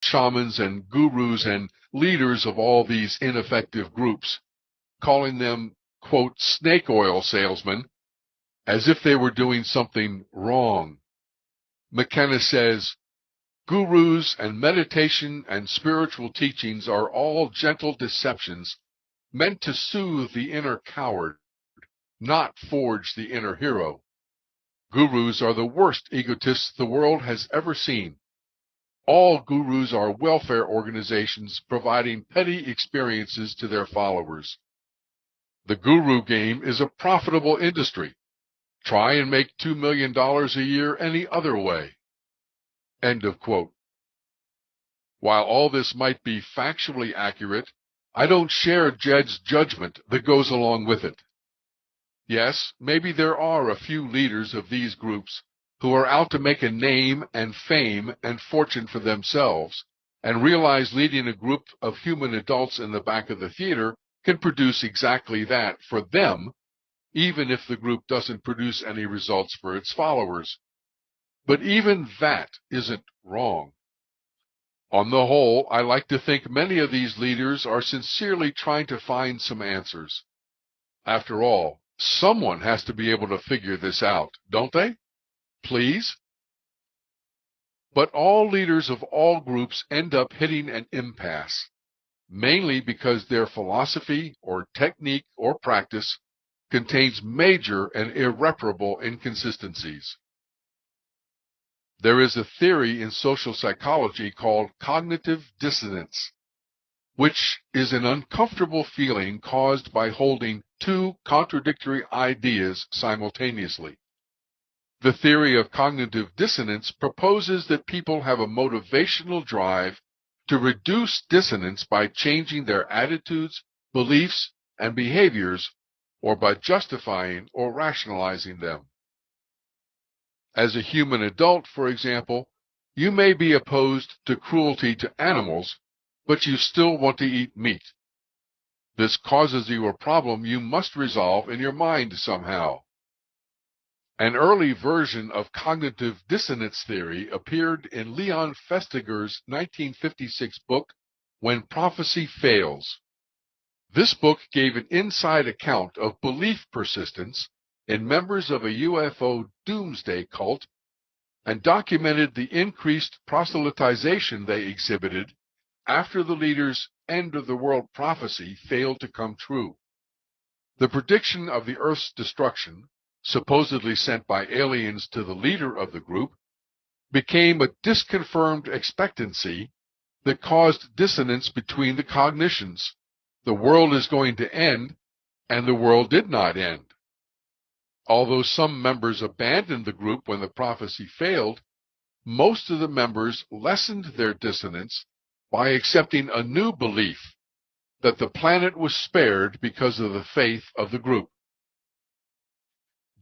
shamans and gurus and leaders of all these ineffective groups, calling them, quote, snake oil salesmen, as if they were doing something wrong. McKenna says, gurus and meditation and spiritual teachings are all gentle deceptions meant to soothe the inner coward, not forge the inner hero. Gurus are the worst egotists the world has ever seen. All gurus are welfare organizations providing petty experiences to their followers. The guru game is a profitable industry. Try and make $2 million a year any other way. End of quote. While all this might be factually accurate, I don't share Jed's judgment that goes along with it. Yes, maybe there are a few leaders of these groups who are out to make a name and fame and fortune for themselves, and realize leading a group of human adults in the back of the theater can produce exactly that for them, even if the group doesn't produce any results for its followers. But even that isn't wrong. On the whole, I like to think many of these leaders are sincerely trying to find some answers. After all, someone has to be able to figure this out, don't they? Please? But all leaders of all groups end up hitting an impasse, mainly because their philosophy or technique or practice contains major and irreparable inconsistencies. There is a theory in social psychology called cognitive dissonance, which is an uncomfortable feeling caused by holding two contradictory ideas simultaneously. The theory of cognitive dissonance proposes that people have a motivational drive to reduce dissonance by changing their attitudes, beliefs, and behaviors, or by justifying or rationalizing them. As a human adult, for example, you may be opposed to cruelty to animals, but you still want to eat meat. This causes you a problem you must resolve in your mind somehow. An early version of cognitive dissonance theory appeared in Leon Festiger's 1956 book, When Prophecy Fails. This book gave an inside account of belief persistence in members of a UFO doomsday cult and documented the increased proselytization they exhibited after the leader's end-of-the-world prophecy failed to come true. The prediction of the Earth's destruction, supposedly sent by aliens to the leader of the group, became a disconfirmed expectancy that caused dissonance between the cognitions. The world is going to end, and the world did not end. Although some members abandoned the group when the prophecy failed, most of the members lessened their dissonance by accepting a new belief that the planet was spared because of the faith of the group.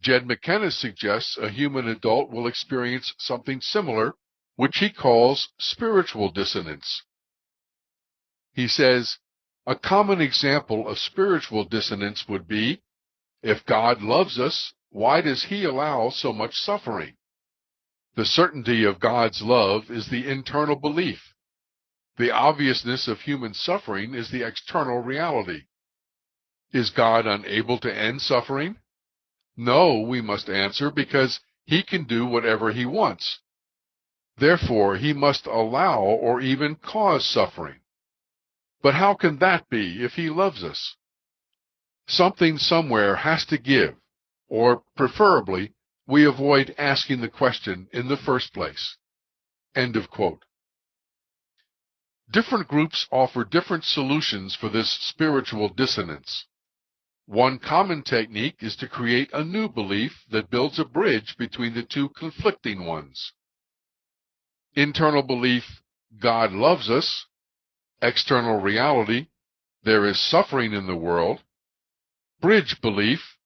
Jed McKenna suggests a human adult will experience something similar, which he calls spiritual dissonance. He says, a common example of spiritual dissonance would be, if God loves us, why does he allow so much suffering? The certainty of God's love is the internal belief. The obviousness of human suffering is the external reality. Is God unable to end suffering? No, we must answer, because he can do whatever he wants. Therefore, he must allow or even cause suffering. But how can that be if he loves us? Something somewhere has to give, or preferably, we avoid asking the question in the first place. End of quote. Different groups offer different solutions for this spiritual dissonance. One common technique is to create a new belief that builds a bridge between the two conflicting ones. Internal belief, God loves us. External reality, there is suffering in the world. Bridge belief,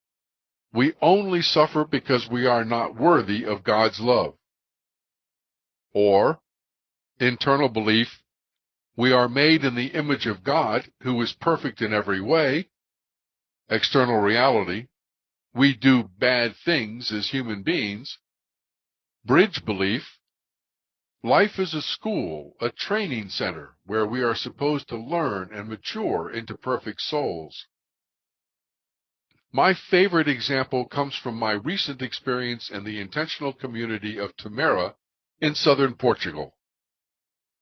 we only suffer because we are not worthy of God's love. Or, internal belief, we are made in the image of God, who is perfect in every way. External reality, we do bad things as human beings. Bridge belief, Life is a school, a training center, where we are supposed to learn and mature into perfect souls. My favorite example comes from my recent experience in the intentional community of Tamera in southern Portugal.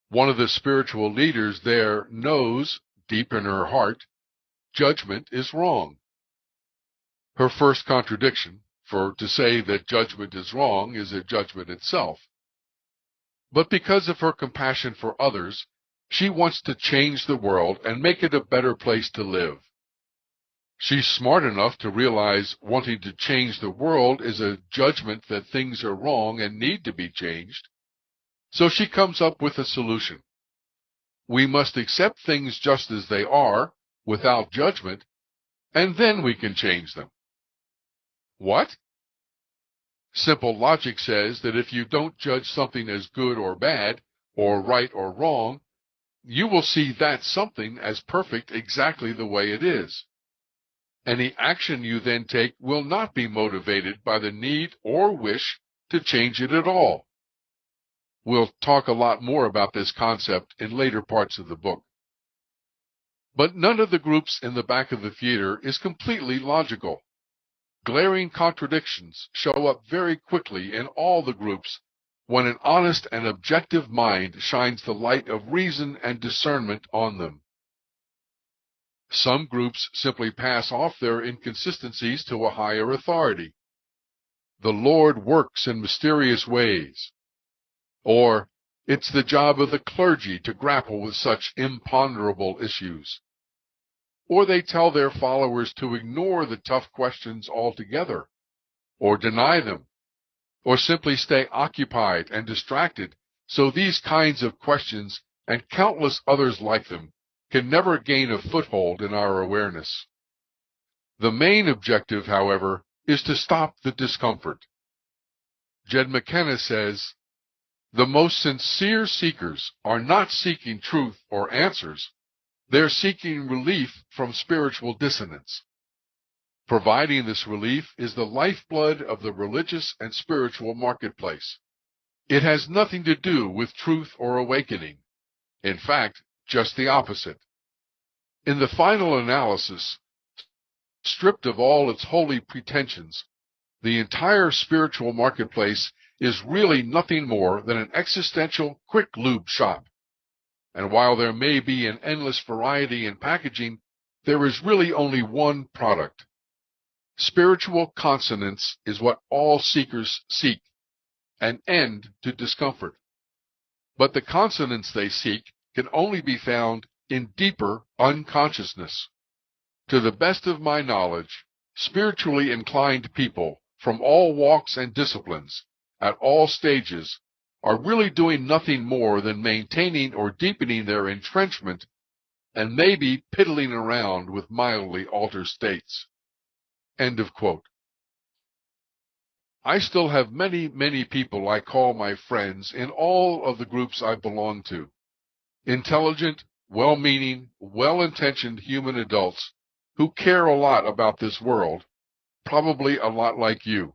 One of the spiritual leaders there knows, deep in her heart, judgment is wrong. Her first contradiction, for to say that judgment is wrong is a judgment itself. But because of her compassion for others, she wants to change the world and make it a better place to live. She's smart enough to realize wanting to change the world is a judgment that things are wrong and need to be changed. So she comes up with a solution. We must accept things just as they are, without judgment, and then we can change them. What? Simple logic says that if you don't judge something as good or bad, or right or wrong, you will see that something as perfect exactly the way it is. Any action you then take will not be motivated by the need or wish to change it at all. We'll talk a lot more about this concept in later parts of the book. But none of the groups in the back of the theater is completely logical. Glaring contradictions show up very quickly in all the groups when an honest and objective mind shines the light of reason and discernment on them. Some groups simply pass off their inconsistencies to a higher authority. The Lord works in mysterious ways. Or, it's the job of the clergy to grapple with such imponderable issues. Or they tell their followers to ignore the tough questions altogether, or deny them, or simply stay occupied and distracted so these kinds of questions and countless others like them can never gain a foothold in our awareness. The main objective, however, is to stop the discomfort. Jed McKenna says, "The most sincere seekers are not seeking truth or answers. They're seeking relief from spiritual dissonance. Providing this relief is the lifeblood of the religious and spiritual marketplace. It has nothing to do with truth or awakening. In fact, just the opposite. In the final analysis, stripped of all its holy pretensions, the entire spiritual marketplace is really nothing more than an existential quick lube shop. And while there may be an endless variety in packaging, there is really only one product. Spiritual consonance is what all seekers seek, an end to discomfort. But the consonance they seek can only be found in deeper unconsciousness. To the best of my knowledge, spiritually inclined people from all walks and disciplines, at all stages, are really doing nothing more than maintaining or deepening their entrenchment and maybe piddling around with mildly altered states." End of quote. I still have many people I call my friends in all of the groups I belong to. Intelligent, well-meaning, well-intentioned human adults who care a lot about this world, probably a lot like you.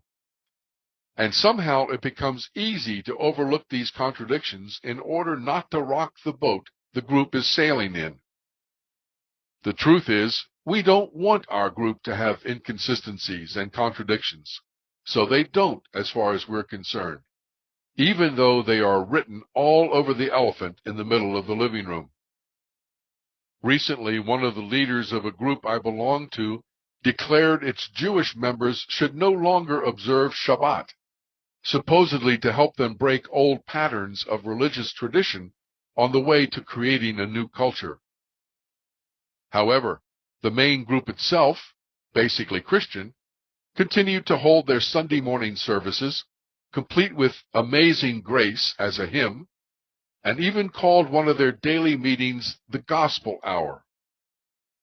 And somehow it becomes easy to overlook these contradictions in order not to rock the boat the group is sailing in. The truth is, we don't want our group to have inconsistencies and contradictions, so they don't as far as we're concerned, even though they are written all over the elephant in the middle of the living room. Recently, one of the leaders of a group I belong to declared its Jewish members should no longer observe Shabbat, supposedly to help them break old patterns of religious tradition on the way to creating a new culture. However, the main group itself, basically Christian, continued to hold their Sunday morning services, complete with Amazing Grace as a hymn, and even called one of their daily meetings the Gospel Hour.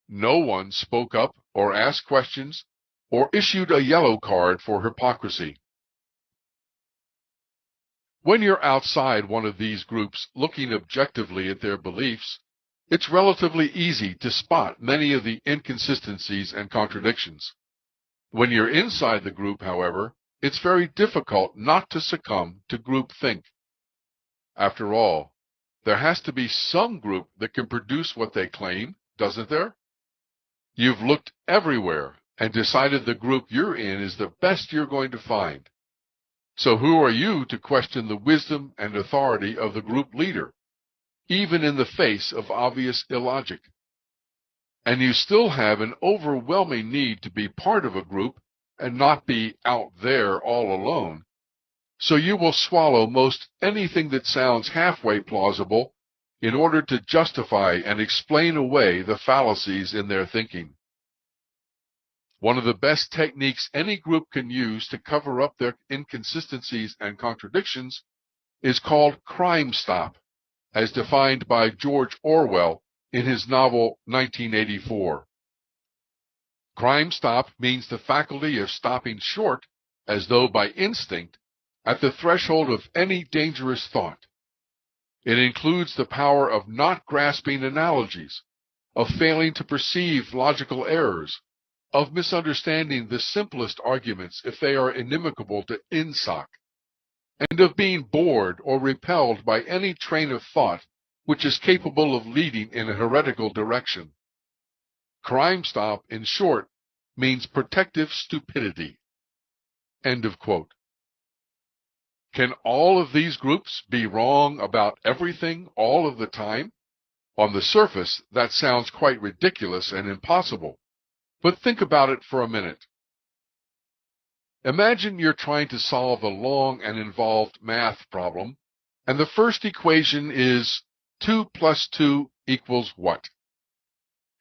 No one spoke up or asked questions or issued a yellow card for hypocrisy. When you're outside one of these groups looking objectively at their beliefs, it's relatively easy to spot many of the inconsistencies and contradictions. When you're inside the group, however, it's very difficult not to succumb to groupthink. After all, there has to be some group that can produce what they claim, doesn't there? You've looked everywhere and decided the group you're in is the best you're going to find. So who are you to question the wisdom and authority of the group leader, even in the face of obvious illogic? And you still have an overwhelming need to be part of a group and not be out there all alone. So you will swallow most anything that sounds halfway plausible in order to justify and explain away the fallacies in their thinking. One of the best techniques any group can use to cover up their inconsistencies and contradictions is called crime stop, as defined by George Orwell in his novel 1984. Crime stop means the faculty of stopping short, as though by instinct, at the threshold of any dangerous thought. It includes the power of not grasping analogies, of failing to perceive logical errors, of misunderstanding the simplest arguments if they are inimical to insight, and of being bored or repelled by any train of thought which is capable of leading in a heretical direction. Crime stop, in short, means protective stupidity. End of quote. Can all of these groups be wrong about everything all of the time? On the surface, that sounds quite ridiculous and impossible. But think about it for a minute. Imagine you're trying to solve a long and involved math problem, and the first equation is 2 plus 2 equals what?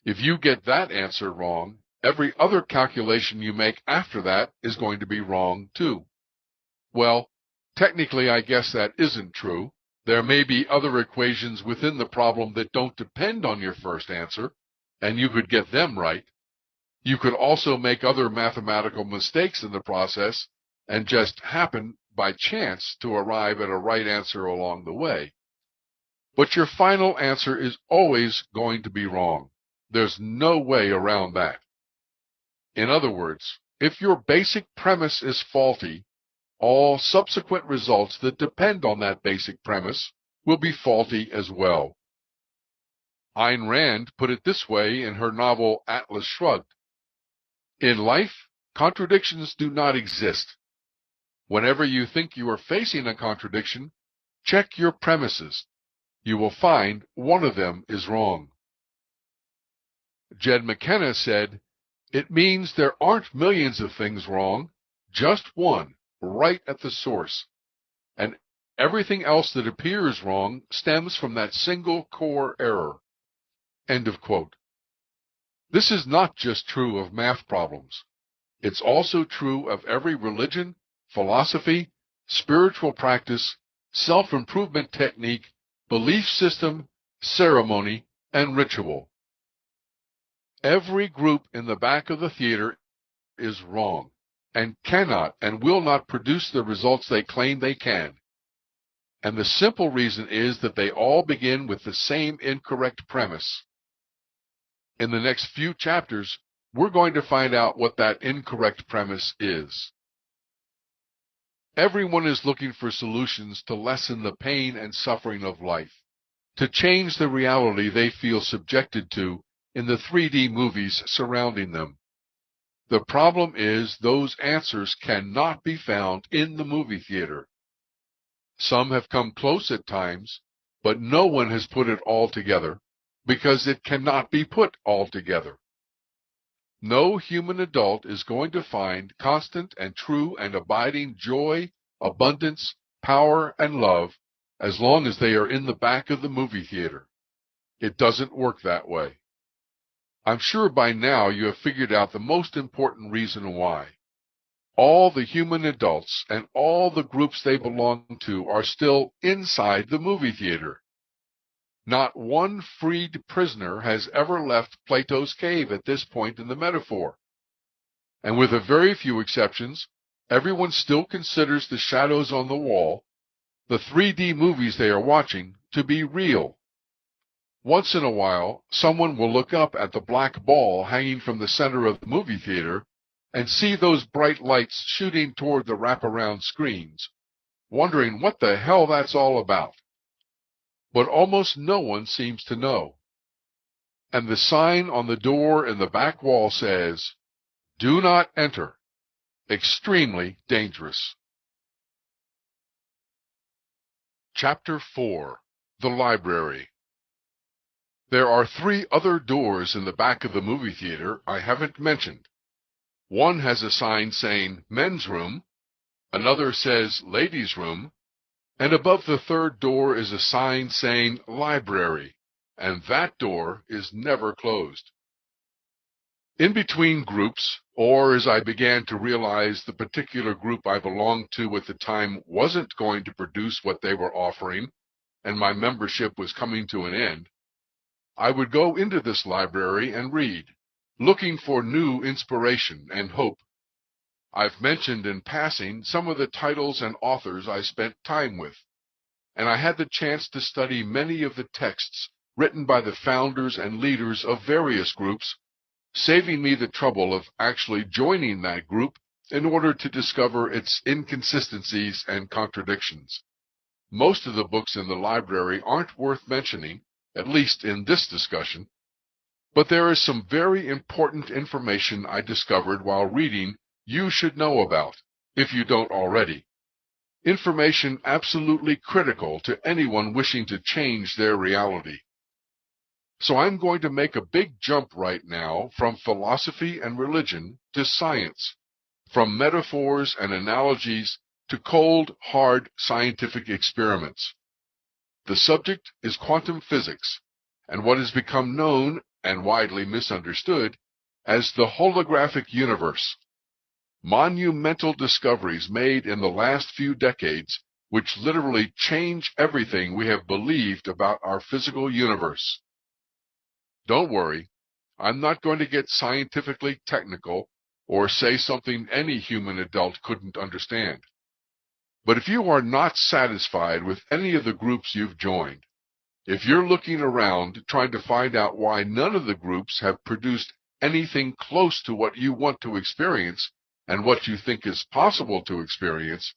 If you get that answer wrong, every other calculation you make after that is going to be wrong too. Well, technically, I guess that isn't true. There may be other equations within the problem that don't depend on your first answer, and you could get them right. You could also make other mathematical mistakes in the process and just happen by chance to arrive at a right answer along the way. But your final answer is always going to be wrong. There's no way around that. In other words, if your basic premise is faulty, all subsequent results that depend on that basic premise will be faulty as well. Ayn Rand put it this way in her novel Atlas Shrugged. In life, contradictions do not exist. Whenever you think you are facing a contradiction, check your premises. You will find one of them is wrong. Jed McKenna said, "It means there aren't millions of things wrong, just one, right at the source. And everything else that appears wrong stems from that single core error." End of quote. This is not just true of math problems. It's also true of every religion, philosophy, spiritual practice, self-improvement technique, belief system, ceremony, and ritual. Every group in the back of the theater is wrong and cannot and will not produce the results they claim they can. And the simple reason is that they all begin with the same incorrect premise. In the next few chapters, we're going to find out what that incorrect premise is. Everyone is looking for solutions to lessen the pain and suffering of life, to change the reality they feel subjected to in the 3D movies surrounding them. The problem is those answers cannot be found in the movie theater. Some have come close at times, but no one has put it all together, because it cannot be put all together. No human adult is going to find constant and true and abiding joy, abundance, power, and love as long as they are in the back of the movie theater. It doesn't work that way. I'm sure by now you have figured out the most important reason why. All the human adults and all the groups they belong to are still inside the movie theater. Not one freed prisoner has ever left Plato's cave at this point in the metaphor. And with a very few exceptions, everyone still considers the shadows on the wall, the 3D movies they are watching, to be real. Once in a while, someone will look up at the black ball hanging from the center of the movie theater and see those bright lights shooting toward the wraparound screens, wondering what the hell that's all about. but almost no one seems to know. And the sign on the door in the back wall says, "Do not enter. Extremely dangerous." Chapter 4. The Library. There are 3 other doors in the back of the movie theater I haven't mentioned. One has a sign saying Men's Room, another says Ladies' Room, and above the 3rd door is a sign saying Library, and that door is never closed. In between groups, or as I began to realize the particular group I belonged to at the time wasn't going to produce what they were offering, and my membership was coming to an end, I would go into this library and read, looking for new inspiration and hope. I've mentioned in passing some of the titles and authors I spent time with, and I had the chance to study many of the texts written by the founders and leaders of various groups, saving me the trouble of actually joining that group in order to discover its inconsistencies and contradictions. Most of the books in the library aren't worth mentioning, at least in this discussion, but there is some very important information I discovered while reading you should know about, if you don't already. Information absolutely critical to anyone wishing to change their reality. So I'm going to make a big jump right now from philosophy and religion to science, from metaphors and analogies to cold, hard scientific experiments. The subject is quantum physics, and what has become known, and widely misunderstood, as the holographic universe. Monumental discoveries made in the last few decades which literally change everything we have believed about our physical universe. Don't worry, I'm not going to get scientifically technical or say something any human adult couldn't understand. But if you are not satisfied with any of the groups you've joined, if you're looking around trying to find out why none of the groups have produced anything close to what you want to experience and what you think is possible to experience,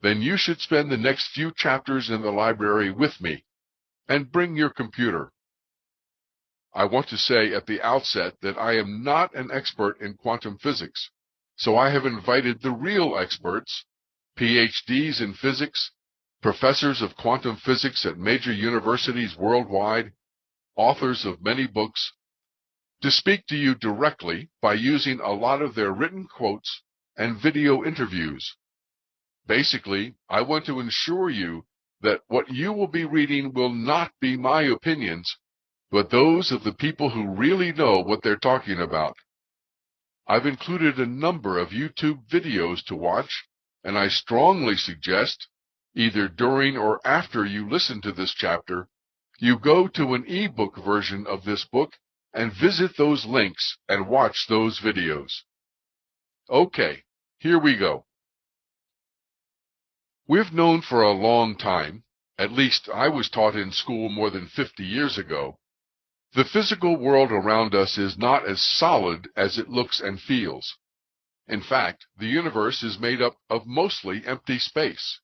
then you should spend the next few chapters in the library with me, and bring your computer. I want to say at the outset that I am not an expert in quantum physics, so I have invited the real experts, PhDs in physics, professors of quantum physics at major universities worldwide, authors of many books, to speak to you directly by using a lot of their written quotes and video interviews. Basically, I want to ensure you that what you will be reading will not be my opinions, but those of the people who really know what they're talking about. I've included a number of YouTube videos to watch, and I strongly suggest, either during or after you listen to this chapter, you go to an ebook version of this book and visit those links and watch those videos. Okay, here we go. We've known for a long time, at least I was taught in school more than 50 years ago, the physical world around us is not as solid as it looks and feels. In fact, the universe is made up of mostly empty space.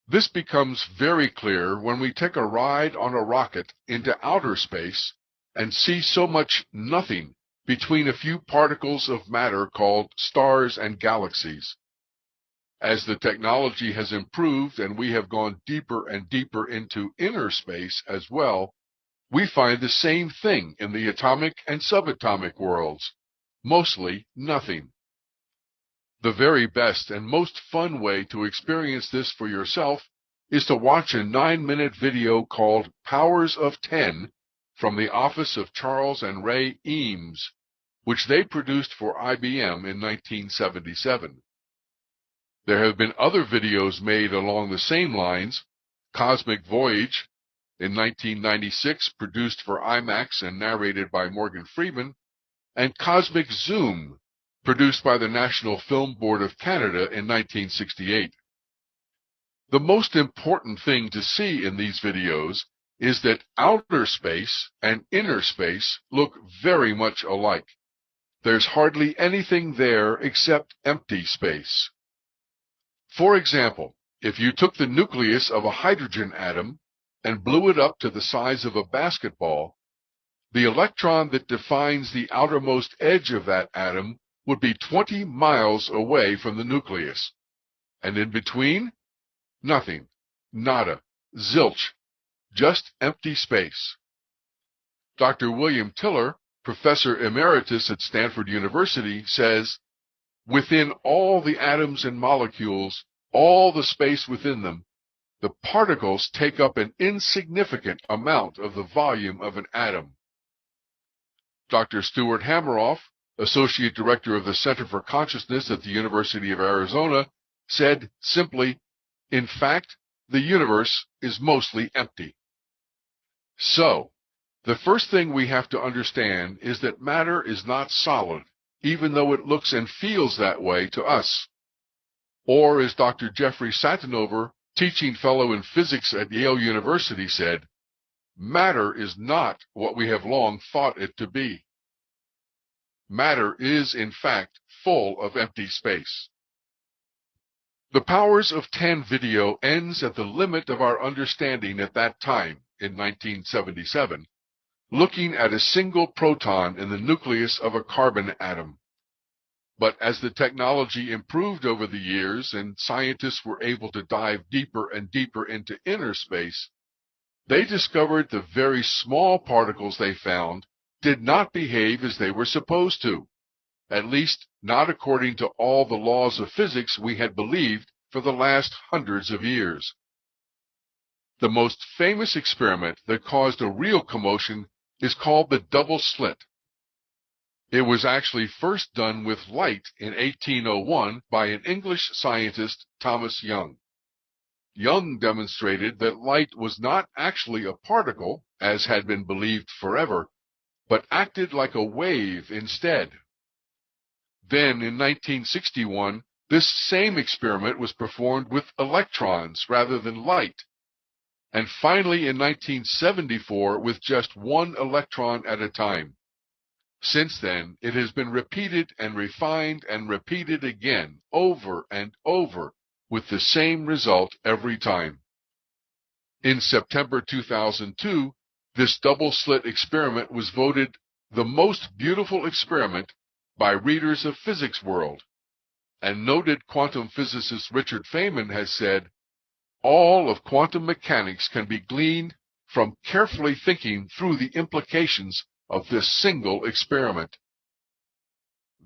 This becomes very clear when we take a ride on a rocket into outer space and see so much nothing between a few particles of matter called stars and galaxies. As the technology has improved and we have gone deeper and deeper into inner space as well, we find the same thing in the atomic and subatomic worlds, mostly nothing. The very best and most fun way to experience this for yourself is to watch a 9-minute video called Powers of 10 from the office of Charles and Ray Eames, which they produced for IBM in 1977. There have been other videos made along the same lines. Cosmic Voyage, in 1996, produced for IMAX and narrated by Morgan Freeman, and Cosmic Zoom, produced by the National Film Board of Canada in 1968. The most important thing to see in these videos is that outer space and inner space look very much alike. There's hardly anything there except empty space. For example, if you took the nucleus of a hydrogen atom and blew it up to the size of a basketball, the electron that defines the outermost edge of that atom would be 20 miles away from the nucleus. And in between? Nothing. Nada. Zilch. Just empty space. Dr. William Tiller, professor emeritus at Stanford University, says, within all the atoms and molecules, all the space within them, the particles take up an insignificant amount of the volume of an atom. Dr. Stuart Hameroff, associate director of the Center for Consciousness at the University of Arizona, said simply, in fact, the universe is mostly empty. So, the first thing we have to understand is that matter is not solid, even though it looks and feels that way to us. Or, as Dr. Jeffrey Satinover, teaching fellow in physics at Yale University, said, matter is not what we have long thought it to be. Matter is, in fact, full of empty space. The Powers of 10 video ends at the limit of our understanding at that time, in 1977, looking at a single proton in the nucleus of a carbon atom. But as the technology improved over the years and scientists were able to dive deeper and deeper into inner space, they discovered the very small particles they found did not behave as they were supposed to, at least not according to all the laws of physics we had believed for the last hundreds of years. The most famous experiment that caused a real commotion is called the double slit. It was actually first done with light in 1801 by an English scientist, Thomas Young. Young demonstrated that light was not actually a particle, as had been believed forever, but acted like a wave instead. Then, in 1961, this same experiment was performed with electrons rather than light, and finally in 1974 with just one electron at a time. Since then, it has been repeated and refined and repeated again, over and over, with the same result every time. In September 2002, this double-slit experiment was voted the most beautiful experiment by readers of Physics World, and noted quantum physicist Richard Feynman has said, all of quantum mechanics can be gleaned from carefully thinking through the implications of this single experiment.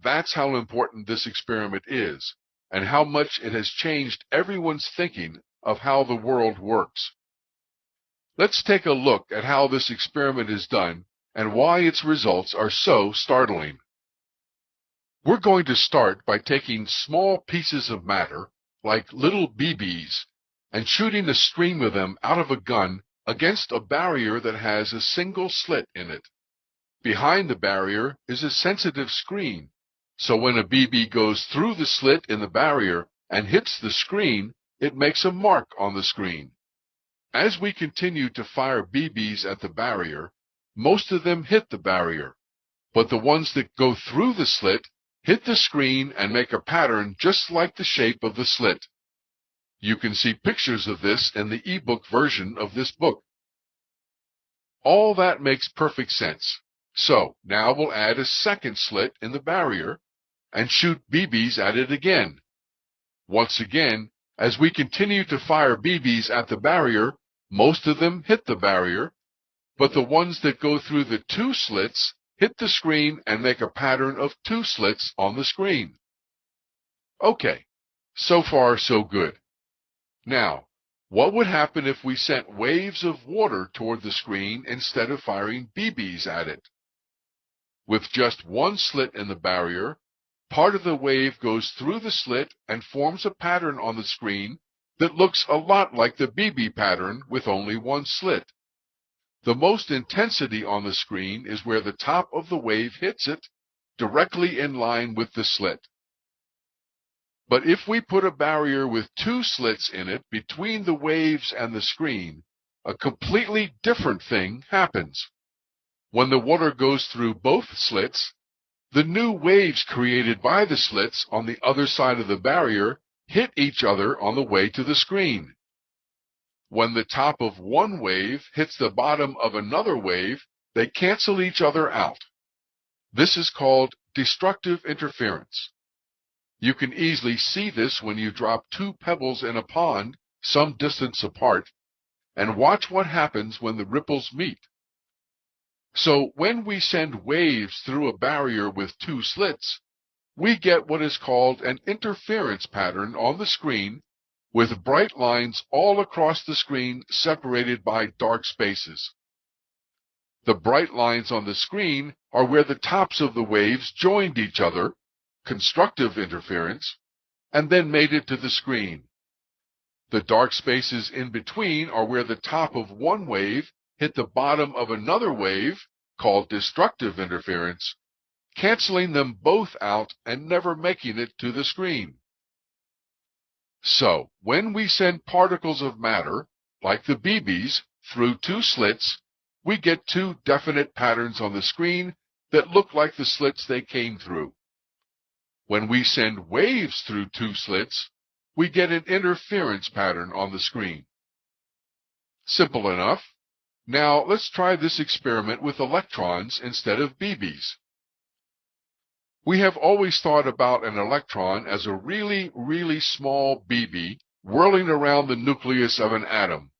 That's how important this experiment is, and how much it has changed everyone's thinking of how the world works. Let's take a look at how this experiment is done and why its results are so startling. We're going to start by taking small pieces of matter, like little BBs, and shooting a stream of them out of a gun against a barrier that has a single slit in it. Behind the barrier is a sensitive screen, so when a BB goes through the slit in the barrier and hits the screen, it makes a mark on the screen. As we continue to fire BBs at the barrier, most of them hit the barrier, but the ones that go through the slit hit the screen and make a pattern just like the shape of the slit. You can see pictures of this in the ebook version of this book. All that makes perfect sense. So now we'll add a second slit in the barrier and shoot BBs at it again. Once again, as we continue to fire BBs at the barrier, most of them hit the barrier, but the ones that go through the two slits hit the screen and make a pattern of two slits on the screen. Okay, so far so good. Now, what would happen if we sent waves of water toward the screen instead of firing BBs at it? With just one slit in the barrier, part of the wave goes through the slit and forms a pattern on the screen that looks a lot like the BB pattern with only one slit. The most intensity on the screen is where the top of the wave hits it, directly in line with the slit. But if we put a barrier with two slits in it between the waves and the screen, a completely different thing happens. When the water goes through both slits, the new waves created by the slits on the other side of the barrier hit each other on the way to the screen. When the top of one wave hits the bottom of another wave, they cancel each other out. This is called destructive interference. You can easily see this when you drop two pebbles in a pond some distance apart and watch what happens when the ripples meet. So when we send waves through a barrier with two slits, we get what is called an interference pattern on the screen with bright lines all across the screen separated by dark spaces. The bright lines on the screen are where the tops of the waves joined each other, constructive interference, and then made it to the screen. The dark spaces in between are where the top of one wave hit the bottom of another wave, called destructive interference, canceling them both out and never making it to the screen. So, when we send particles of matter, like the BBs, through two slits, we get two definite patterns on the screen that look like the slits they came through. When we send waves through two slits, we get an interference pattern on the screen. Simple enough. Now let's try this experiment with electrons instead of BBs. We have always thought about an electron as a really, really small BB whirling around the nucleus of an atom,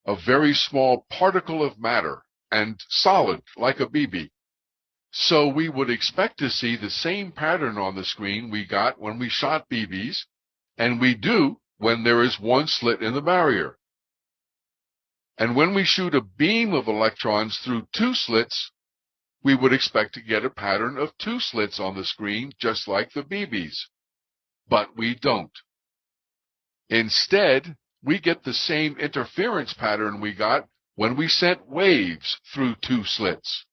a very small particle of matter, and solid like a BB. So we would expect to see the same pattern on the screen we got when we shot BBs, and we do when there is one slit in the barrier. And when we shoot a beam of electrons through two slits, we would expect to get a pattern of two slits on the screen just like the BBs. But we don't. Instead, we get the same interference pattern we got when we sent waves through two slits.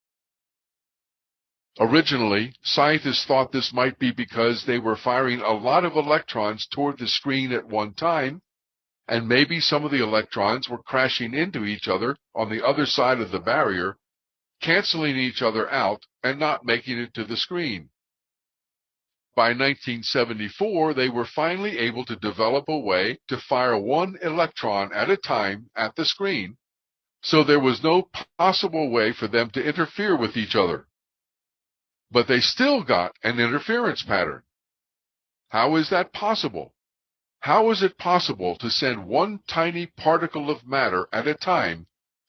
Originally, scientists thought this might be because they were firing a lot of electrons toward the screen at one time, and maybe some of the electrons were crashing into each other on the other side of the barrier, canceling each other out and not making it to the screen. By 1974, they were finally able to develop a way to fire one electron at a time at the screen, so there was no possible way for them to interfere with each other. But they still got an interference pattern. How is that possible? How is it possible to send one tiny particle of matter at a time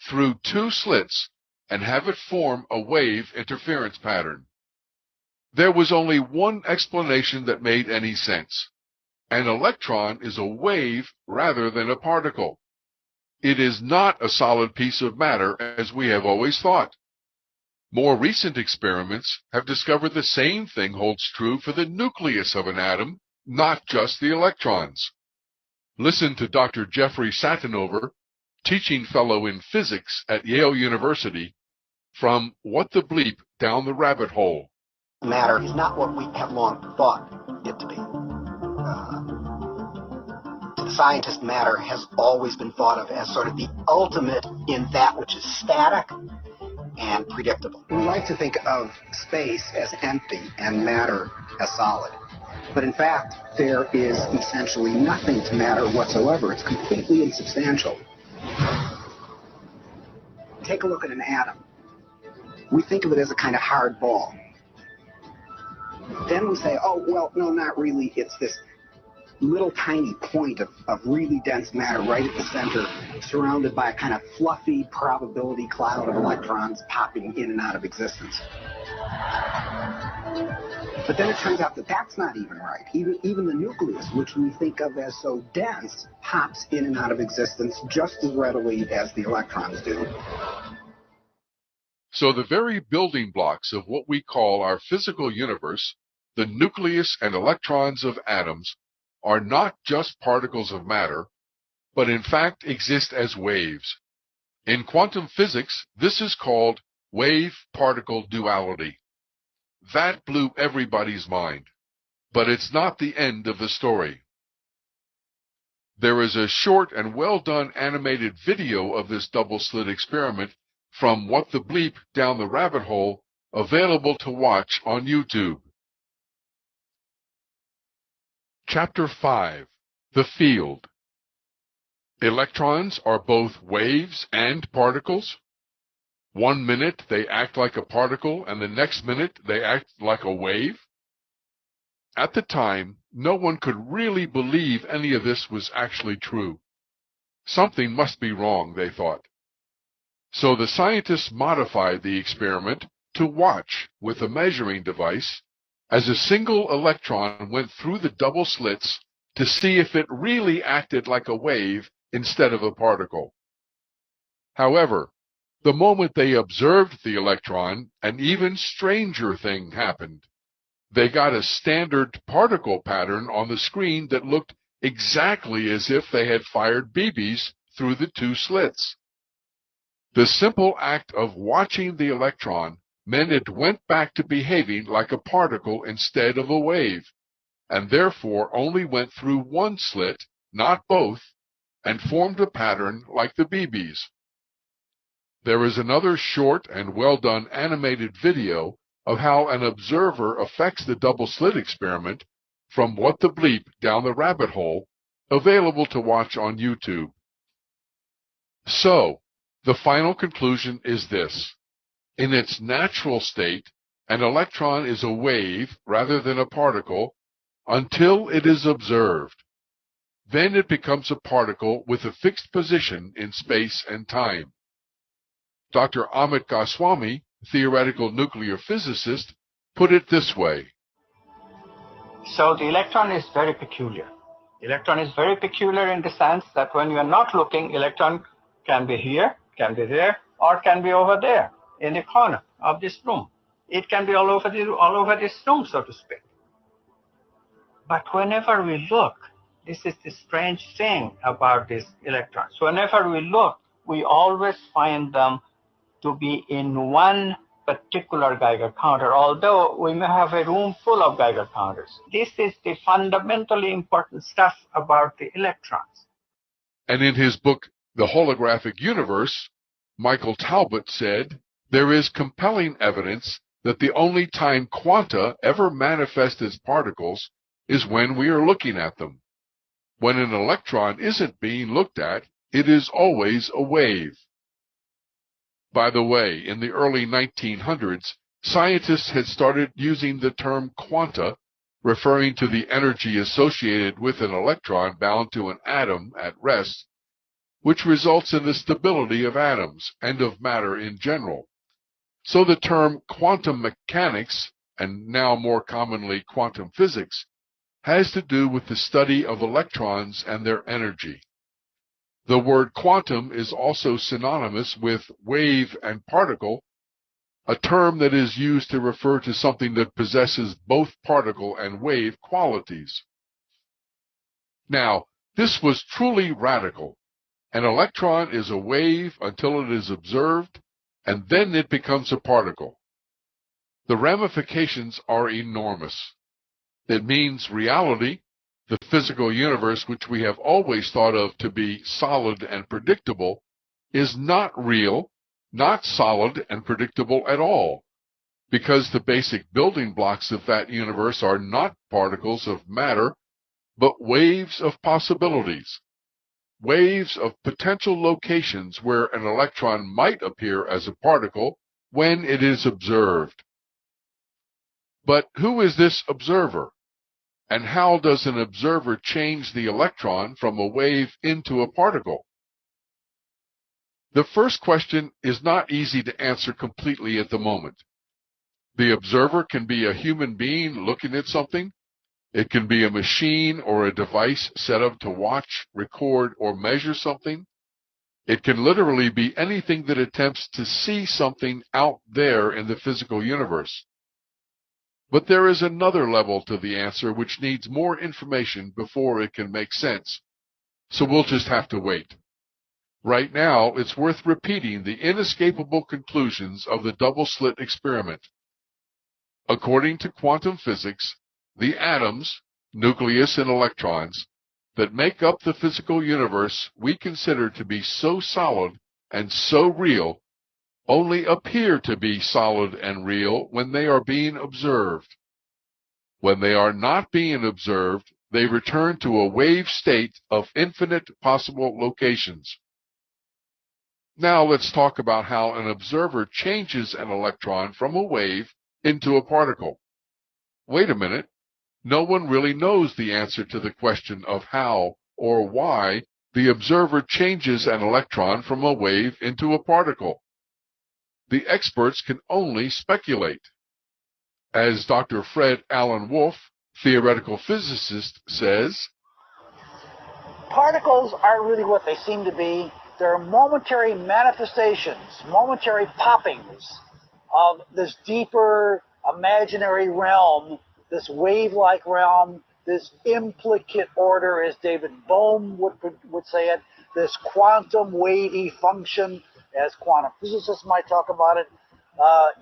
through two slits and have it form a wave interference pattern? There was only one explanation that made any sense. An electron is a wave rather than a particle. It is not a solid piece of matter as we have always thought. More recent experiments have discovered the same thing holds true for the nucleus of an atom, not just the electrons. Listen to Dr. Jeffrey Satinover, teaching fellow in physics at Yale University, from What the Bleep Down the Rabbit Hole. Matter is not what we have long thought it to be. To the scientist, matter has always been thought of as sort of the ultimate in that which is static and predictable. We like to think of space as empty and matter as solid. But in fact, there is essentially nothing to matter whatsoever. It's completely insubstantial. Take a look at an atom. We think of it as a kind of hard ball. Then we say, oh, well, no, not really. It's this little tiny point of really dense matter right at the center, surrounded by a kind of fluffy probability cloud of electrons popping in and out of existence. But then it turns out that that's not even right. Even the nucleus, which we think of as so dense, pops in and out of existence just as readily as the electrons do. So the very building blocks of what we call our physical universe, the nucleus and electrons of atoms, are not just particles of matter, but in fact exist as waves. In quantum physics, this is called wave-particle duality. That blew everybody's mind, but it's not the end of the story. There is a short and well-done animated video of this double-slit experiment from What the Bleep Down the Rabbit Hole, available to watch on YouTube. Chapter 5. The Field. Electrons are both waves and particles. 1 minute they act like a particle, and the next minute they act like a wave. At the time, no one could really believe any of this was actually true. Something must be wrong, they thought. So the scientists modified the experiment to watch with a measuring device as a single electron went through the double slits to see if it really acted like a wave instead of a particle. However, the moment they observed the electron, an even stranger thing happened. They got a standard particle pattern on the screen that looked exactly as if they had fired BBs through the two slits. The simple act of watching the electron meant it went back to behaving like a particle instead of a wave, and therefore only went through one slit, not both, and formed a pattern like the BBs. There is another short and well-done animated video of how an observer affects the double slit experiment from What the Bleep Down the Rabbit Hole, available to watch on YouTube. So, the final conclusion is this. In its natural state, an electron is a wave rather than a particle until it is observed. Then it becomes a particle with a fixed position in space and time. Dr. Amit Goswami, theoretical nuclear physicist, put it this way. So the electron is very peculiar. Electron is very peculiar in the sense that when you are not looking, electron can be here, can be there, or can be over there in the corner of this room. It can be all over this room, so to speak. But whenever we look, this is the strange thing about these electrons. Whenever we look, we always find them to be in one particular Geiger counter, although we may have a room full of Geiger counters. This is the fundamentally important stuff about the electrons. And in his book, The Holographic Universe, Michael Talbot said, there is compelling evidence that the only time quanta ever manifest as particles is when we are looking at them. When an electron isn't being looked at, it is always a wave. By the way, in the early 1900s, scientists had started using the term quanta, referring to the energy associated with an electron bound to an atom at rest, which results in the stability of atoms and of matter in general. So the term quantum mechanics, and now more commonly quantum physics, has to do with the study of electrons and their energy. The word quantum is also synonymous with wave and particle, a term that is used to refer to something that possesses both particle and wave qualities. Now, this was truly radical. An electron is a wave until it is observed, and then it becomes a particle. The ramifications are enormous. It means reality, the physical universe which we have always thought of to be solid and predictable, is not real, not solid and predictable at all, because the basic building blocks of that universe are not particles of matter, but waves of possibilities, waves of potential locations where an electron might appear as a particle when it is observed. But who is this observer? And how does an observer change the electron from a wave into a particle? The first question is not easy to answer completely at the moment. The observer can be a human being looking at something. It can be a machine or a device set up to watch, record, or measure something. It can literally be anything that attempts to see something out there in the physical universe. But there is another level to the answer which needs more information before it can make sense. So we'll just have to wait. Right now, it's worth repeating the inescapable conclusions of the double-slit experiment. According to quantum physics, the atoms, nucleus and electrons, that make up the physical universe we consider to be so solid and so real only appear to be solid and real when they are being observed. When they are not being observed, they return to a wave state of infinite possible locations. Now let's talk about how an observer changes an electron from a wave into a particle. Wait a minute. No one really knows the answer to the question of how or why the observer changes an electron from a wave into a particle. The experts can only speculate. As Dr. Fred Alan Wolf, theoretical physicist, says, particles are really what they seem to be. They're momentary manifestations, momentary poppings of this deeper imaginary realm, this wave-like realm, this implicate order, as David Bohm would say it, this quantum wavy function, as quantum physicists might talk about it,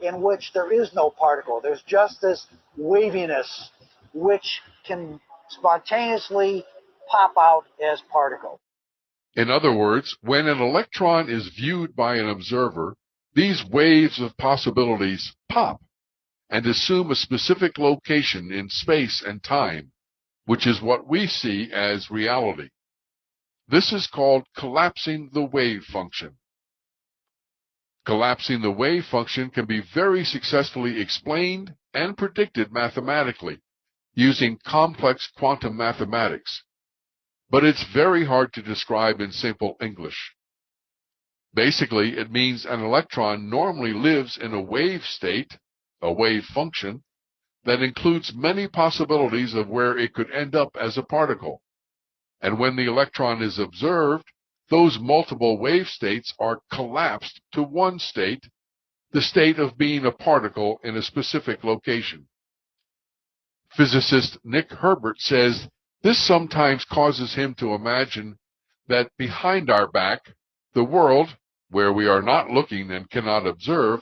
in which there is no particle. There's just this waviness which can spontaneously pop out as particle. In other words, when an electron is viewed by an observer, these waves of possibilities pop and assume a specific location in space and time, which is what we see as reality. This is called collapsing the wave function. Collapsing the wave function can be very successfully explained and predicted mathematically using complex quantum mathematics, but it's very hard to describe in simple English. Basically, it means an electron normally lives in a wave state, a wave function, that includes many possibilities of where it could end up as a particle. And when the electron is observed, those multiple wave states are collapsed to one state, the state of being a particle in a specific location. Physicist Nick Herbert says this sometimes causes him to imagine that behind our back, the world, where we are not looking and cannot observe,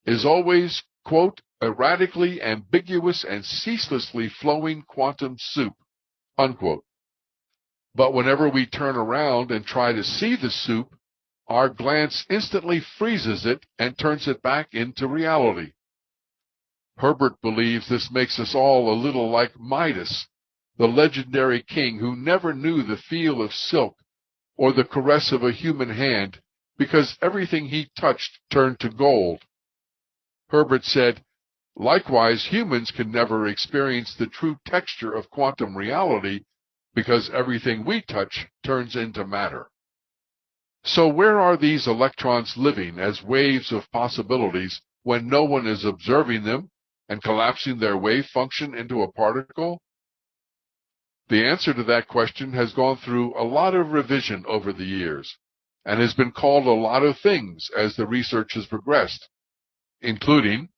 is always, quote, a radically ambiguous and ceaselessly flowing quantum soup, unquote. But whenever we turn around and try to see the soup, our glance instantly freezes it and turns it back into reality. Herbert believes this makes us all a little like Midas, the legendary king who never knew the feel of silk or the caress of a human hand because everything he touched turned to gold. Herbert said, likewise, humans can never experience the true texture of quantum reality because everything we touch turns into matter. So where are these electrons living as waves of possibilities when no one is observing them and collapsing their wave function into a particle? The answer to that question has gone through a lot of revision over the years and has been called a lot of things as the research has progressed, including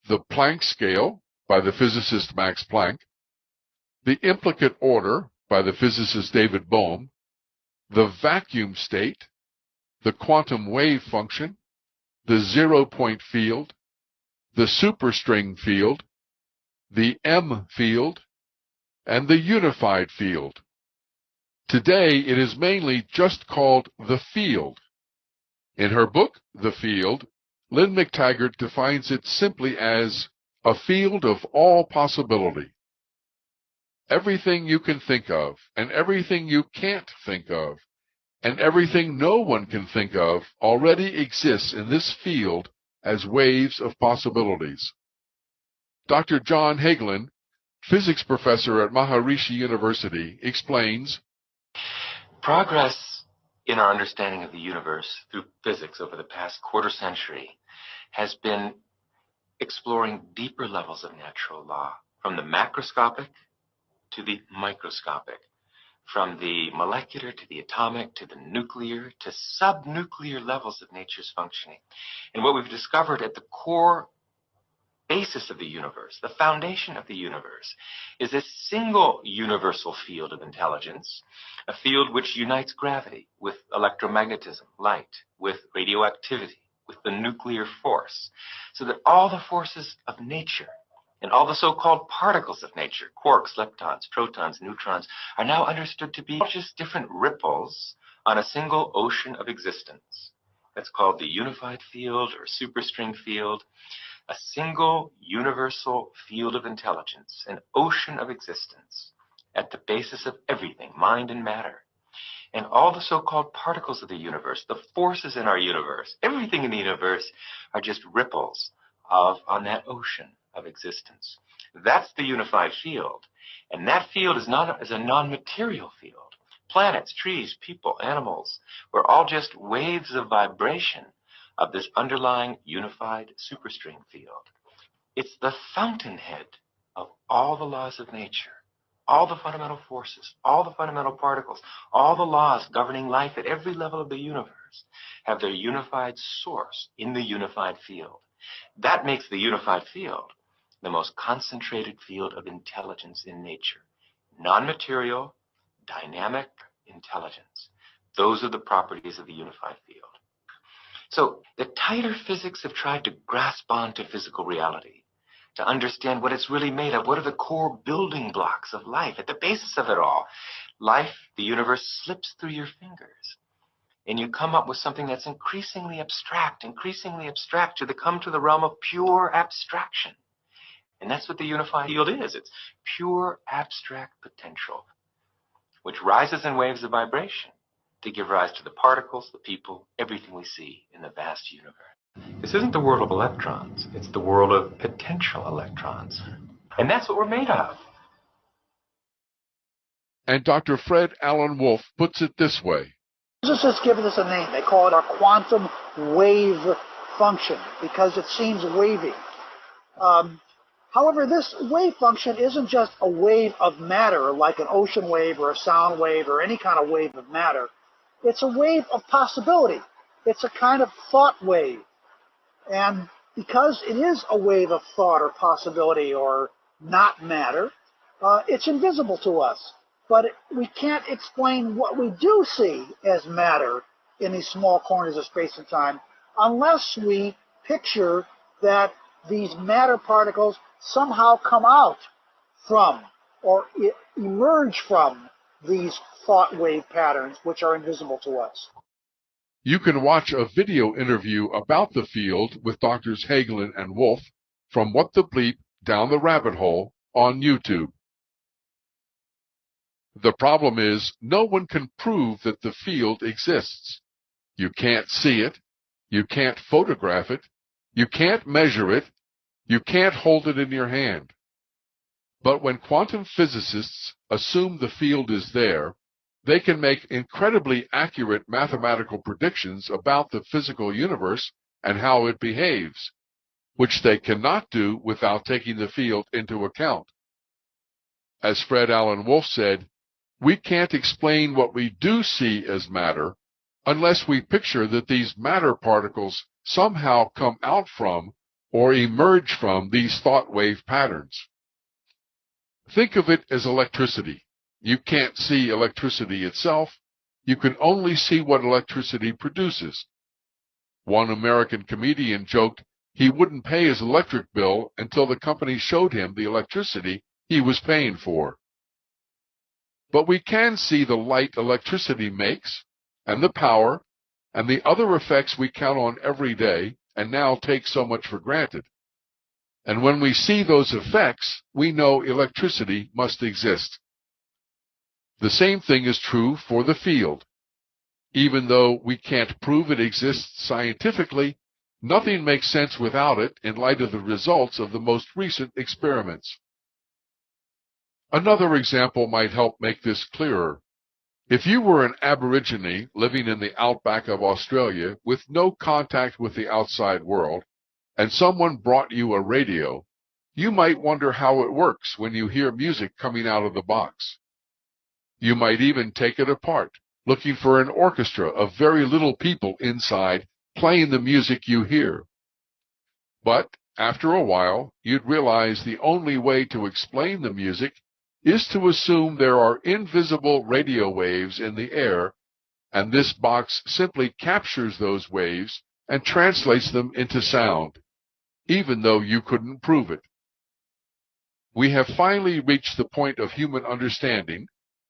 the Planck scale by the physicist Max Planck, the implicate order by the physicist David Bohm, the vacuum state, the quantum wave function, the zero-point field, the superstring field, the M field, and the unified field. Today, it is mainly just called the field. In her book, The Field, Lynn McTaggart defines it simply as a field of all possibility. Everything you can think of, and everything you can't think of, and everything no one can think of already exists in this field as waves of possibilities. Dr. John Hagelin, physics professor at Maharishi University, explains, progress in our understanding of the universe through physics over the past quarter century has been exploring deeper levels of natural law, from the macroscopic to the microscopic, from the molecular to the atomic to the nuclear to subnuclear levels of nature's functioning. And what we've discovered at the core basis of the universe, the foundation of the universe, is a single universal field of intelligence, a field which unites gravity with electromagnetism, light, with radioactivity, with the nuclear force, so that all the forces of nature and all the so-called particles of nature, quarks, leptons, protons, neutrons, are now understood to be just different ripples on a single ocean of existence. That's called the unified field or superstring field, a single universal field of intelligence, an ocean of existence. at the basis of everything, mind and matter. And all the so-called particles of the universe, the forces in our universe, everything in the universe are just ripples on that ocean of existence. That's the unified field. And that field is a non-material field. Planets, trees, people, animals, we're all just waves of vibration of this underlying unified superstring field. It's the fountainhead of all the laws of nature. All the fundamental forces, all the fundamental particles, all the laws governing life at every level of the universe have their unified source in the unified field. That makes the unified field the most concentrated field of intelligence in nature. Non-material, dynamic intelligence. Those are the properties of the unified field. So the tighter physics have tried to grasp onto physical reality, to understand what it's really made of. What are the core building blocks of life? At the basis of it all, life, the universe, slips through your fingers. And you come up with something that's increasingly abstract to come to the realm of pure abstraction. And that's what the unified field is. It's pure abstract potential, which rises in waves of vibration to give rise to the particles, the people, everything we see in the vast universe. This isn't the world of electrons. It's the world of potential electrons. And that's what we're made of. And Dr. Fred Alan Wolf puts it this way. Physicists give this a name. They call it our quantum wave function because it seems wavy. However, this wave function isn't just a wave of matter like an ocean wave or a sound wave or any kind of wave of matter. It's a wave of possibility. It's a kind of thought wave. And because it is a wave of thought or possibility or not matter, it's invisible to us. But we can't explain what we do see as matter in these small corners of space and time unless we picture that these matter particles somehow come out from or emerge from these thought wave patterns which are invisible to us. You can watch a video interview about the field with Drs. Hagelin and Wolf from What the Bleep Down the Rabbit Hole on YouTube. The problem is no one can prove that the field exists. You can't see it, you can't photograph it, you can't measure it, you can't hold it in your hand. But when quantum physicists assume the field is there, they can make incredibly accurate mathematical predictions about the physical universe and how it behaves, which they cannot do without taking the field into account. As Fred Alan Wolf said, we can't explain what we do see as matter unless we picture that these matter particles somehow come out from or emerge from these thought wave patterns. Think of it as electricity. You can't see electricity itself. You can only see what electricity produces. One American comedian joked he wouldn't pay his electric bill until the company showed him the electricity he was paying for. But we can see the light electricity makes, and the power, and the other effects we count on every day and now take so much for granted. And when we see those effects, we know electricity must exist. The same thing is true for the field. Even though we can't prove it exists scientifically, nothing makes sense without it in light of the results of the most recent experiments. Another example might help make this clearer. If you were an Aborigine living in the outback of Australia with no contact with the outside world, and someone brought you a radio, you might wonder how it works when you hear music coming out of the box. You might even take it apart, looking for an orchestra of very little people inside playing the music you hear. But after a while, you'd realize the only way to explain the music is to assume there are invisible radio waves in the air, and this box simply captures those waves and translates them into sound, even though you couldn't prove it. We have finally reached the point of human understanding,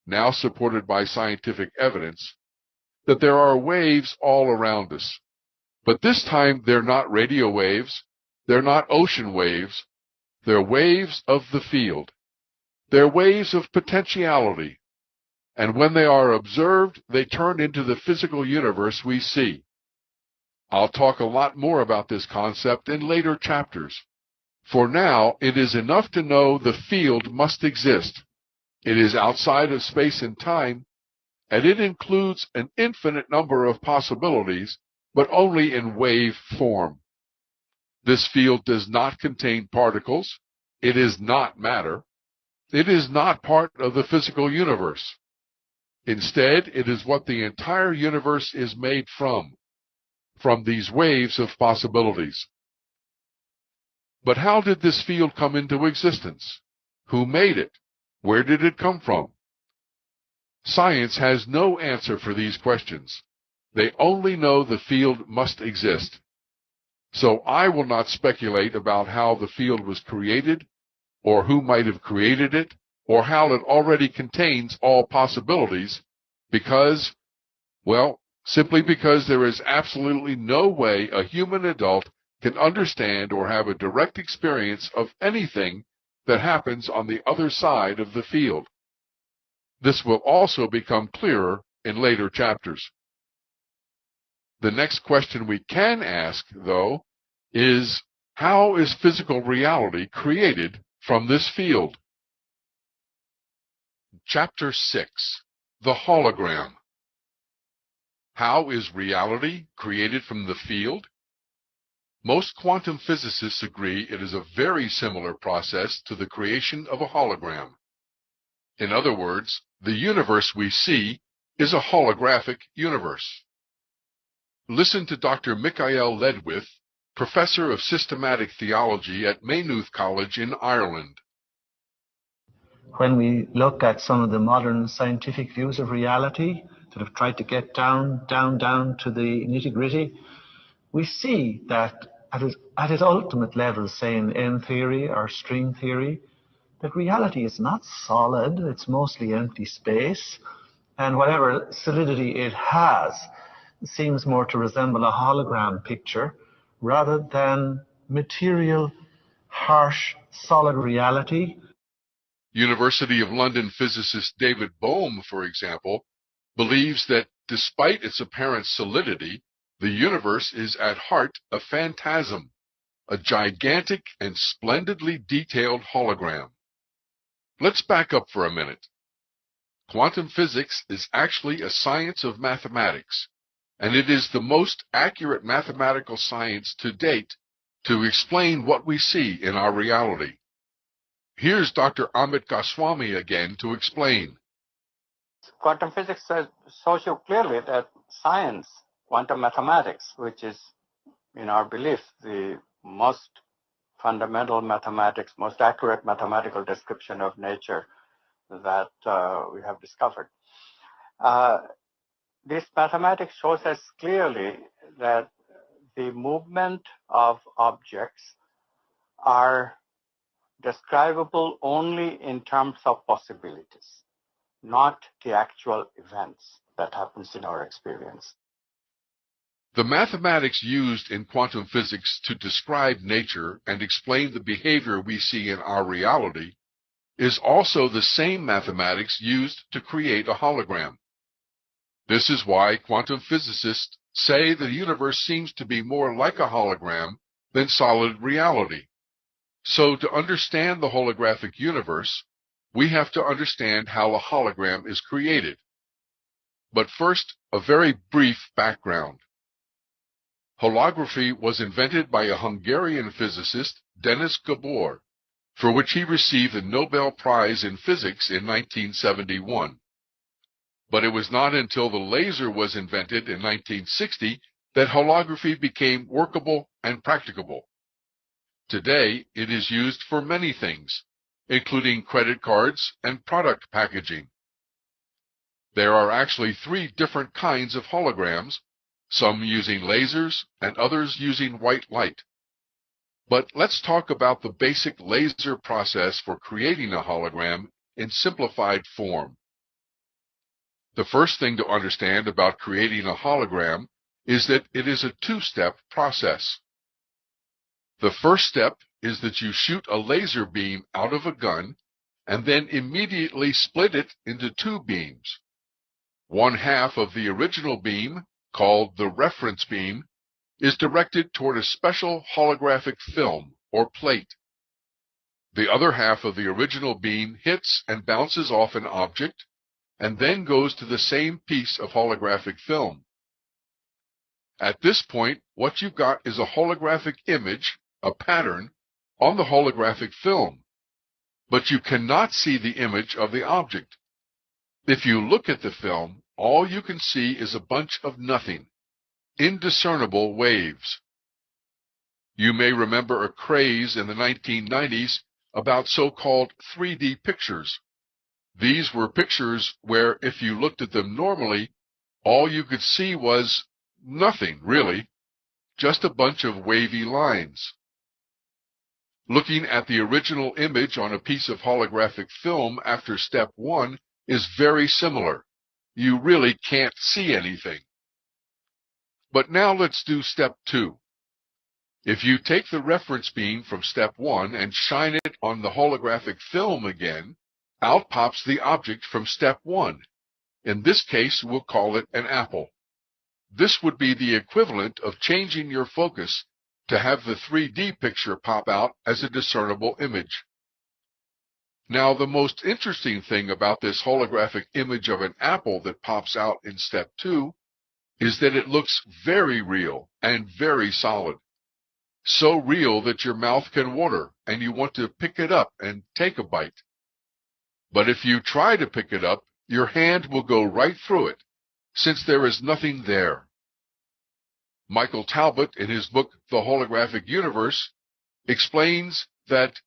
now supported by scientific evidence, that there are waves all around us. But this time they're not radio waves, they're not ocean waves, they're waves of the field. They're waves of potentiality, and when they are observed, they turn into the physical universe we see. I'll talk a lot more about this concept in later chapters. For now, it is enough to know the field must exist. It is outside of space and time, and it includes an infinite number of possibilities, but only in wave form. This field does not contain particles. It is not matter. It is not part of the physical universe. Instead, it is what the entire universe is made from these waves of possibilities. But how did this field come into existence? Who made it? Where did it come from? Science has no answer for these questions. They only know the field must exist. So I will not speculate about how the field was created, or who might have created it, or how it already contains all possibilities, because, well, simply because there is absolutely no way a human adult can understand or have a direct experience of anything that happens on the other side of the field. This will also become clearer in later chapters. The next question we can ask, though, is how is physical reality created from this field? Chapter 6: The Hologram. How is reality created from the field? Most quantum physicists agree it is a very similar process to the creation of a hologram. In other words, the universe we see is a holographic universe. Listen to Dr. Michael Ledwith, Professor of Systematic Theology at Maynooth College in Ireland. When we look at some of the modern scientific views of reality that have tried to get down to the nitty-gritty, we see that at its ultimate level, say in M theory or string theory, that reality is not solid, it's mostly empty space, and whatever solidity it has seems more to resemble a hologram picture rather than material, harsh, solid reality. University of London physicist David Bohm, for example, believes that despite its apparent solidity, the universe is at heart a phantasm, a gigantic and splendidly detailed hologram. Let's back up for a minute. Quantum physics is actually a science of mathematics, and it is the most accurate mathematical science to date to explain what we see in our reality. Here's Dr. Amit Goswami again to explain. Quantum physics shows you clearly that science, quantum mathematics, which is, in our belief, the most fundamental mathematics, most accurate mathematical description of nature that we have discovered. This mathematics shows us clearly that the movement of objects are describable only in terms of possibilities, not the actual events that happens in our experience. The mathematics used in quantum physics to describe nature and explain the behavior we see in our reality is also the same mathematics used to create a hologram. This is why quantum physicists say the universe seems to be more like a hologram than solid reality. So to understand the holographic universe, we have to understand how a hologram is created. But first, a very brief background. Holography was invented by a Hungarian physicist, Denis Gabor, for which he received the Nobel Prize in Physics in 1971. But it was not until the laser was invented in 1960 that holography became workable and practicable. Today, it is used for many things, including credit cards and product packaging. There are actually 3 different kinds of holograms, some using lasers and others using white light. But let's talk about the basic laser process for creating a hologram in simplified form. The first thing to understand about creating a hologram is that it is a 2-step process. The first step is that you shoot a laser beam out of a gun and then immediately split it into two beams. One half of the original beam, called the reference beam, is directed toward a special holographic film or plate. The other half of the original beam hits and bounces off an object and then goes to the same piece of holographic film. At this point, what you've got is a holographic image, a pattern, on the holographic film, but you cannot see the image of the object. If you look at the film, all you can see is a bunch of nothing, indiscernible waves. You may remember a craze in the 1990s about so-called 3D pictures. These were pictures where, if you looked at them normally, all you could see was nothing, really, just a bunch of wavy lines. Looking at the original image on a piece of holographic film after step 1 is very similar. You really can't see anything. But now let's do step 2. If you take the reference beam from step 1 and shine it on the holographic film again, out pops the object from step 1. In this case, we'll call it an apple. This would be the equivalent of changing your focus to have the 3D picture pop out as a discernible image. Now, the most interesting thing about this holographic image of an apple that pops out in step 2 is that it looks very real and very solid. So real that your mouth can water and you want to pick it up and take a bite. But if you try to pick it up, your hand will go right through it, since there is nothing there. Michael Talbot, in his book, The Holographic Universe, explains that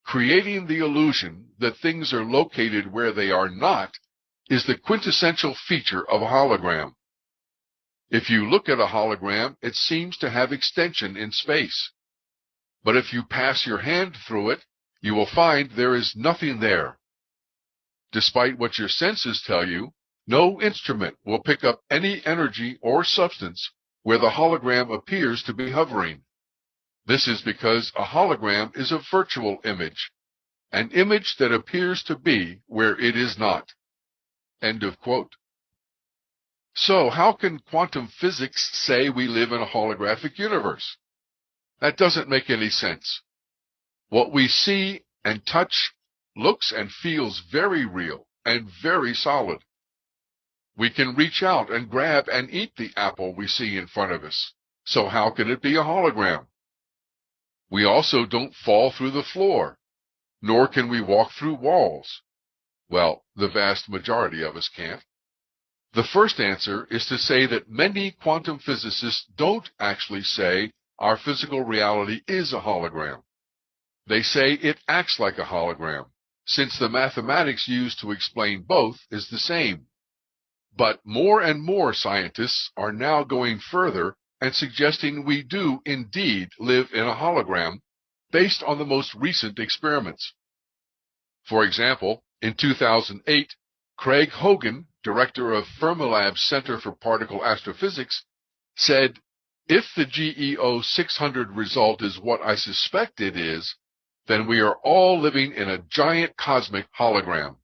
creating the illusion that things are located where they are not is the quintessential feature of a hologram. If you look at a hologram, it seems to have extension in space. But if you pass your hand through it, you will find there is nothing there. Despite what your senses tell you, no instrument will pick up any energy or substance where the hologram appears to be hovering. This is because a hologram is a virtual image, an image that appears to be where it is not. End of quote. So how can quantum physics say we live in a holographic universe? That doesn't make any sense. What we see and touch looks and feels very real and very solid. We can reach out and grab and eat the apple we see in front of us. So how can it be a hologram? We also don't fall through the floor, nor can we walk through walls. Well, the vast majority of us can't. The first answer is to say that many quantum physicists don't actually say our physical reality is a hologram. They say it acts like a hologram, since the mathematics used to explain both is the same. But more and more scientists are now going further and suggesting we do indeed live in a hologram based on the most recent experiments. For example, in 2008, Craig Hogan, director of Fermilab's Center for Particle Astrophysics, said, "If the GEO 600 result is what I suspect it is, then we are all living in a giant cosmic hologram."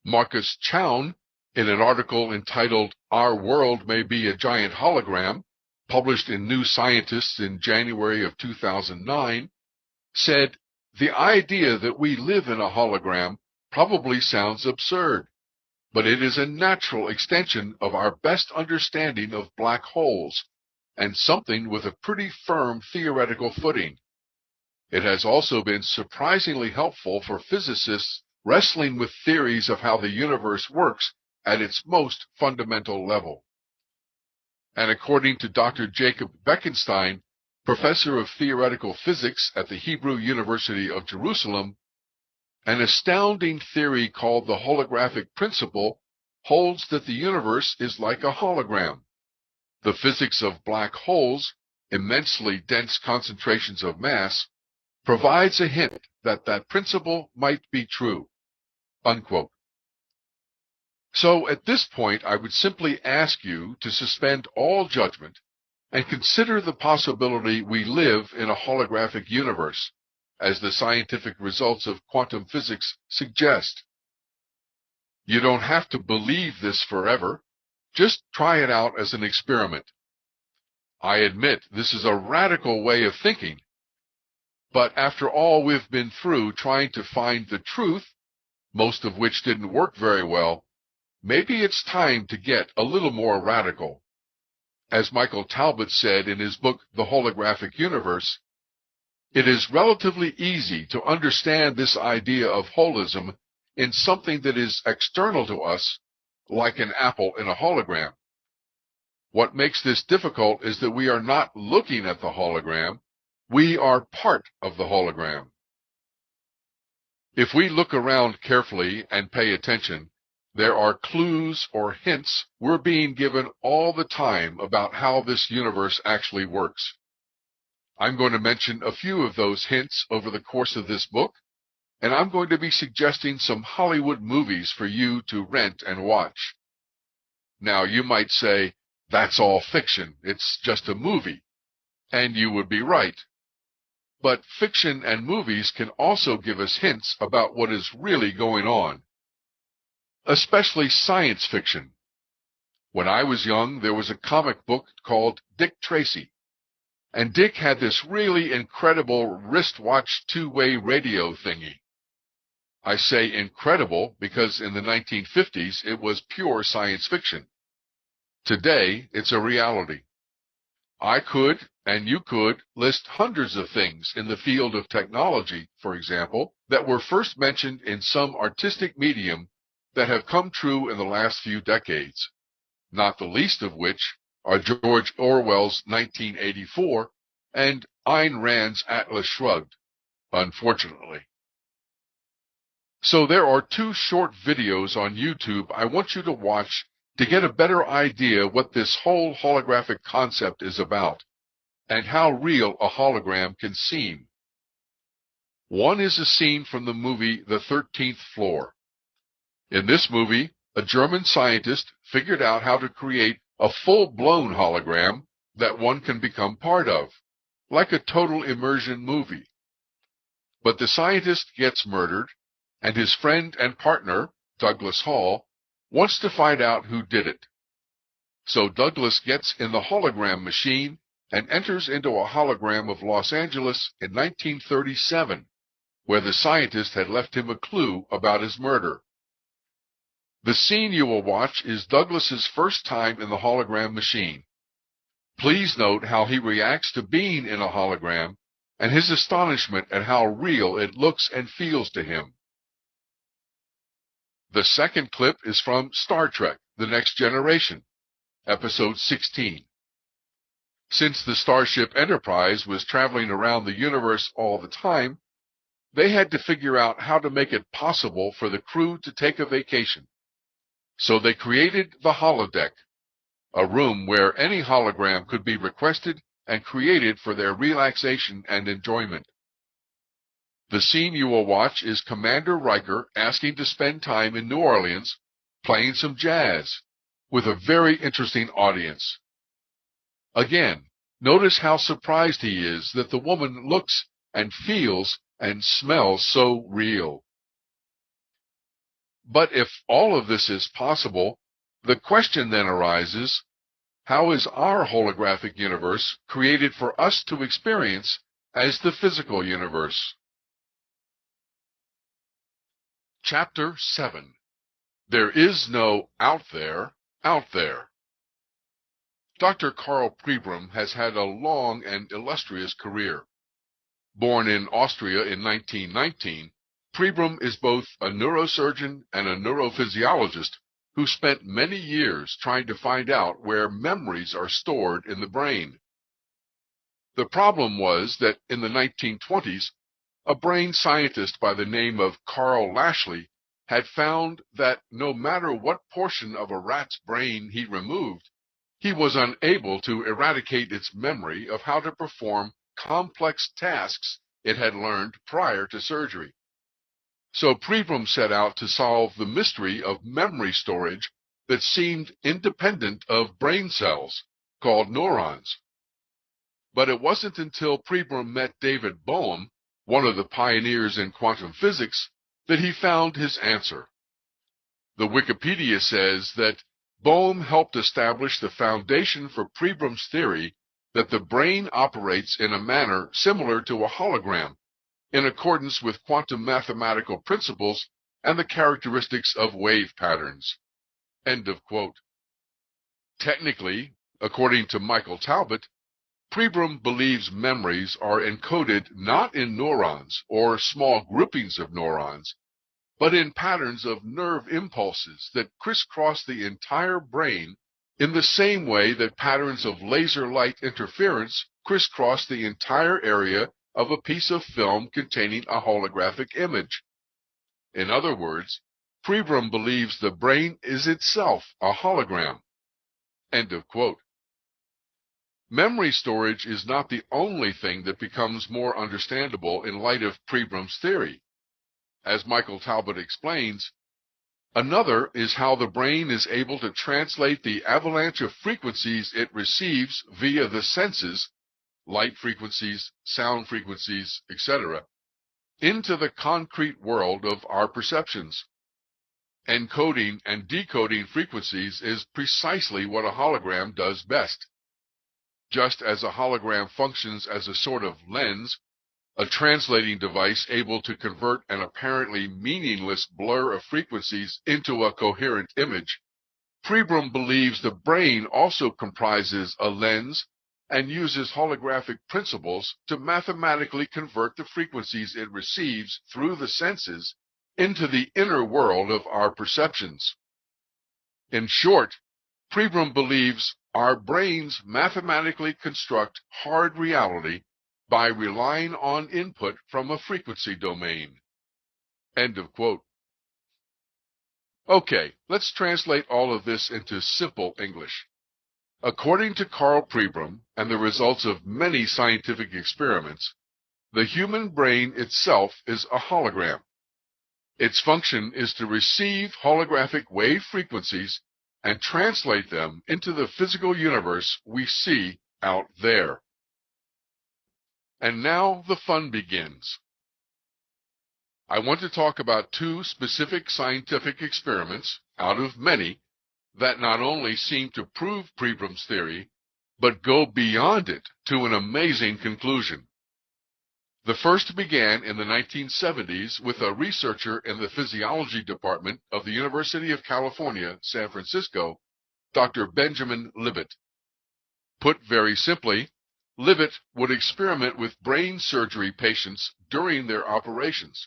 Marcus Chown, in an article entitled "Our World May Be a Giant Hologram," published in New Scientist in January of 2009, said, "The idea that we live in a hologram probably sounds absurd, but it is a natural extension of our best understanding of black holes, and something with a pretty firm theoretical footing. It has also been surprisingly helpful for physicists wrestling with theories of how the universe works at its most fundamental level." And according to Dr. Jacob Bekenstein, professor of theoretical physics at the Hebrew University of Jerusalem, an astounding theory called the holographic principle holds that the universe is like a hologram. The physics of black holes, immensely dense concentrations of mass, provides a hint that that principle might be true. Unquote. So at this point, I would simply ask you to suspend all judgment and consider the possibility we live in a holographic universe, as the scientific results of quantum physics suggest. You don't have to believe this forever. Just try it out as an experiment. I admit this is a radical way of thinking, but after all we've been through trying to find the truth, most of which didn't work very well, maybe it's time to get a little more radical. As Michael Talbot said in his book, The Holographic Universe, it is relatively easy to understand this idea of holism in something that is external to us, like an apple in a hologram. What makes this difficult is that we are not looking at the hologram. We are part of the hologram. If we look around carefully and pay attention, there are clues or hints we're being given all the time about how this universe actually works. I'm going to mention a few of those hints over the course of this book, and I'm going to be suggesting some Hollywood movies for you to rent and watch. Now, you might say, that's all fiction, it's just a movie. And you would be right. But fiction and movies can also give us hints about what is really going on, especially science fiction. When I was young, there was a comic book called Dick Tracy, and Dick had this really incredible wristwatch two-way radio thingy. I say incredible because in the 1950s it was pure science fiction. Today, it's a reality. I could, and you could, list hundreds of things in the field of technology, for example, that were first mentioned in some artistic medium that have come true in the last few decades, not the least of which are George Orwell's 1984 and Ayn Rand's Atlas Shrugged, unfortunately. So there are two short videos on YouTube I want you to watch to get a better idea what this whole holographic concept is about and how real a hologram can seem. One is a scene from the movie The 13th Floor. In this movie, a German scientist figured out how to create a full-blown hologram that one can become part of, like a total immersion movie. But the scientist gets murdered, and his friend and partner, Douglas Hall, wants to find out who did it. So Douglas gets in the hologram machine and enters into a hologram of Los Angeles in 1937, where the scientist had left him a clue about his murder. The scene you will watch is Douglas's first time in the hologram machine. Please note how he reacts to being in a hologram and his astonishment at how real it looks and feels to him. The second clip is from Star Trek: The Next Generation, Episode 16. Since the Starship Enterprise was traveling around the universe all the time, they had to figure out how to make it possible for the crew to take a vacation. So they created the holodeck, a room where any hologram could be requested and created for their relaxation and enjoyment. The scene you will watch is Commander Riker asking to spend time in New Orleans playing some jazz with a very interesting audience. Again, notice how surprised he is that the woman looks and feels and smells so real. But if all of this is possible, the question then arises, how is our holographic universe created for us to experience as the physical universe? Chapter 7. There is no out there, out there. Dr. Karl Pribram has had a long and illustrious career. Born in Austria in 1919, Pribram is both a neurosurgeon and a neurophysiologist who spent many years trying to find out where memories are stored in the brain. The problem was that in the 1920s, a brain scientist by the name of Carl Lashley had found that no matter what portion of a rat's brain he removed, he was unable to eradicate its memory of how to perform complex tasks it had learned prior to surgery. So Pribram set out to solve the mystery of memory storage that seemed independent of brain cells, called neurons. But it wasn't until Pribram met David Bohm, one of the pioneers in quantum physics, that he found his answer. The Wikipedia says that Bohm helped establish the foundation for Prebrum's theory that the brain operates in a manner similar to a hologram, in accordance with quantum mathematical principles and the characteristics of wave patterns. End of quote. Technically, according to Michael Talbot, Prebrum believes memories are encoded not in neurons or small groupings of neurons, but in patterns of nerve impulses that crisscross the entire brain in the same way that patterns of laser light interference crisscross the entire area of a piece of film containing a holographic image. In other words, Prebrum believes the brain is itself a hologram. End of quote. Memory storage is not the only thing that becomes more understandable in light of Prebrum's theory. As Michael Talbot explains, another is how the brain is able to translate the avalanche of frequencies it receives via the senses, light frequencies, sound frequencies, etc., into the concrete world of our perceptions. Encoding and decoding frequencies is precisely what a hologram does best. Just as a hologram functions as a sort of lens, a translating device able to convert an apparently meaningless blur of frequencies into a coherent image, Prebrum believes the brain also comprises a lens and uses holographic principles to mathematically convert the frequencies it receives through the senses into the inner world of our perceptions. In short, Prebrum believes our brains mathematically construct hard reality by relying on input from a frequency domain. End of quote. Okay, let's translate all of this into simple English. According to Carl Prebrum and the results of many scientific experiments, the human brain itself is a hologram. Its function is to receive holographic wave frequencies and translate them into the physical universe we see out there. And now the fun begins. I want to talk about two specific scientific experiments, out of many, that not only seem to prove Prebrum's theory, but go beyond it to an amazing conclusion. The first began in the 1970s with a researcher in the physiology department of the University of California, San Francisco, Dr. Benjamin Libet. Put very simply, Libet would experiment with brain surgery patients during their operations.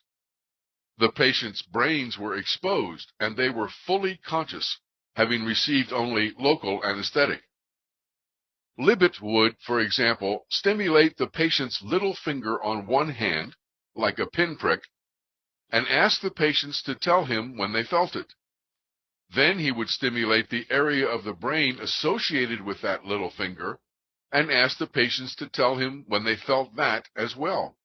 The patients' brains were exposed and they were fully conscious, having received only local anesthetic. Libet would, for example, stimulate the patient's little finger on one hand, like a pinprick, and ask the patients to tell him when they felt it. Then he would stimulate the area of the brain associated with that little finger and ask the patients to tell him when they felt that as well.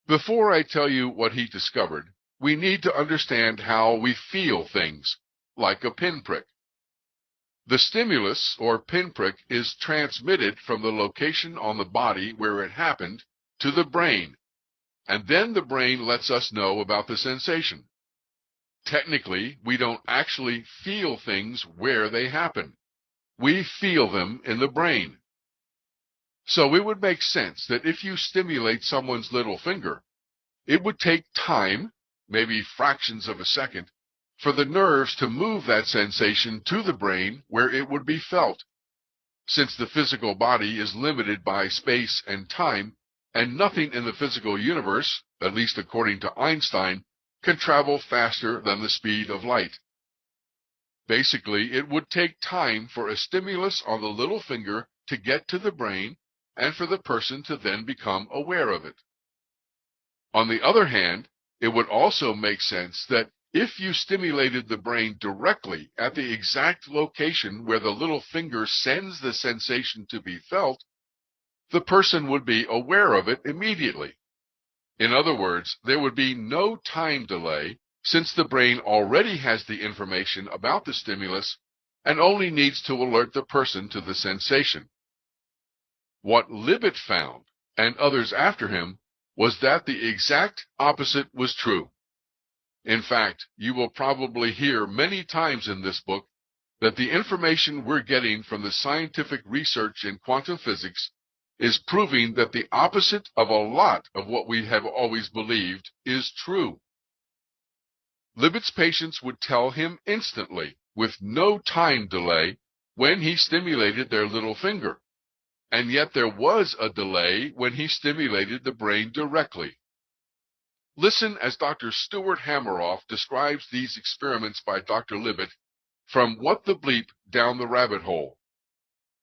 Before I tell you what he discovered, we need to understand how we feel things, like a pinprick. The stimulus, or pinprick, is transmitted from the location on the body where it happened to the brain, and then the brain lets us know about the sensation. Technically, we don't actually feel things where they happen. We feel them in the brain. So it would make sense that if you stimulate someone's little finger, it would take time, maybe fractions of a second, for the nerves to move that sensation to the brain where it would be felt. Since the physical body is limited by space and time, and nothing in the physical universe, at least according to Einstein, can travel faster than the speed of light. Basically, it would take time for a stimulus on the little finger to get to the brain and for the person to then become aware of it. On the other hand, it would also make sense that if you stimulated the brain directly at the exact location where the little finger sends the sensation to be felt, the person would be aware of it immediately. In other words, there would be no time delay since the brain already has the information about the stimulus and only needs to alert the person to the sensation. What Libet found, and others after him, was that the exact opposite was true. In fact, you will probably hear many times in this book that the information we're getting from the scientific research in quantum physics is proving that the opposite of a lot of what we have always believed is true. Libet's patients would tell him instantly, with no time delay, when he stimulated their little finger. And yet there was a delay when he stimulated the brain directly. Listen as Dr. Stuart Hameroff describes these experiments by Dr. Libet from What the Bleep Down the Rabbit Hole.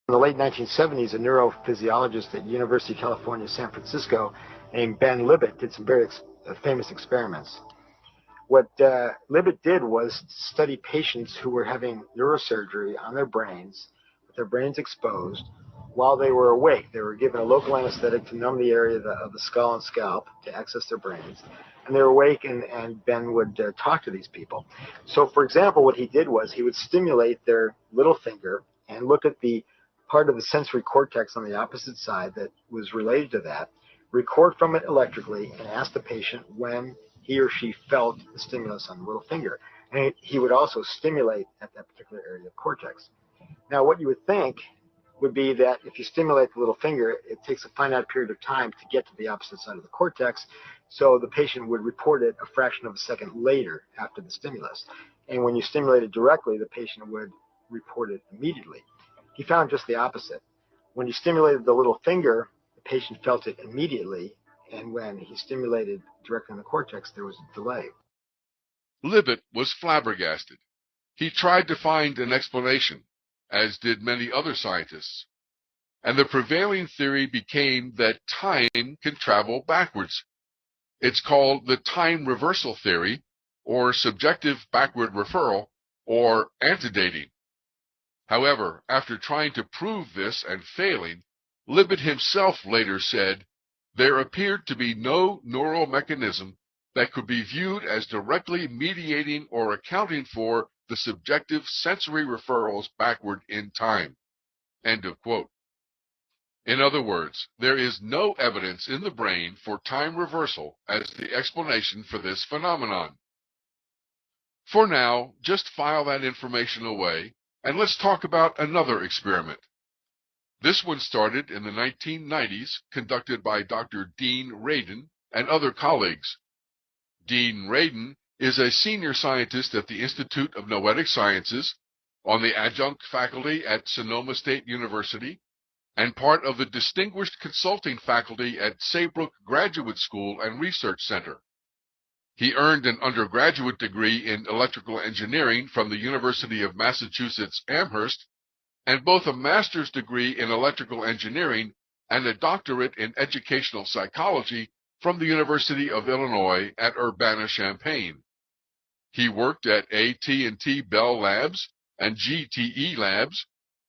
In the late 1970s, a neurophysiologist at University of California, San Francisco, named Ben Libet did some very famous experiments. What Libet did was study patients who were having neurosurgery on their brains, with their brains exposed, while they were awake. They were given a local anesthetic to numb the area of the skull and scalp to access their brains. And they were awake, and Ben would talk to these people. So, for example, what he did was he would stimulate their little finger and look at the part of the sensory cortex on the opposite side that was related to that, record from it electrically, and ask the patient when he or she felt the stimulus on the little finger. And he would also stimulate at that particular area of cortex. Now, what you would think would be that if you stimulate the little finger, it takes a finite period of time to get to the opposite side of the cortex, so the patient would report it a fraction of a second later after the stimulus. And when you stimulate it directly, the patient would report it immediately. He found just the opposite. When you stimulated the little finger, the patient felt it immediately, and when he stimulated directly in the cortex, there was a delay. Libet was flabbergasted. He tried to find an explanation, as did many other scientists, and the prevailing theory became that time can travel backwards. It's called the time reversal theory, or subjective backward referral, or antedating. However, after trying to prove this and failing, Libet himself later said, there appeared to be no neural mechanism that could be viewed as directly mediating or accounting for the subjective sensory referrals backward in time. End of quote. In other words, there is no evidence in the brain for time reversal as the explanation for this phenomenon. For now, just file that information away, and let's talk about another experiment. This one started in the 1990s, conducted by Dr. Dean Radin and other colleagues. Dean Radin is a senior scientist at the Institute of Noetic Sciences, on the adjunct faculty at Sonoma State University, and part of the distinguished consulting faculty at Saybrook Graduate School and Research Center. He earned an undergraduate degree in electrical engineering from the University of Massachusetts Amherst, and both a master's degree in electrical engineering and a doctorate in educational psychology from the University of Illinois at Urbana-Champaign. He worked at AT&T Bell Labs and GTE Labs,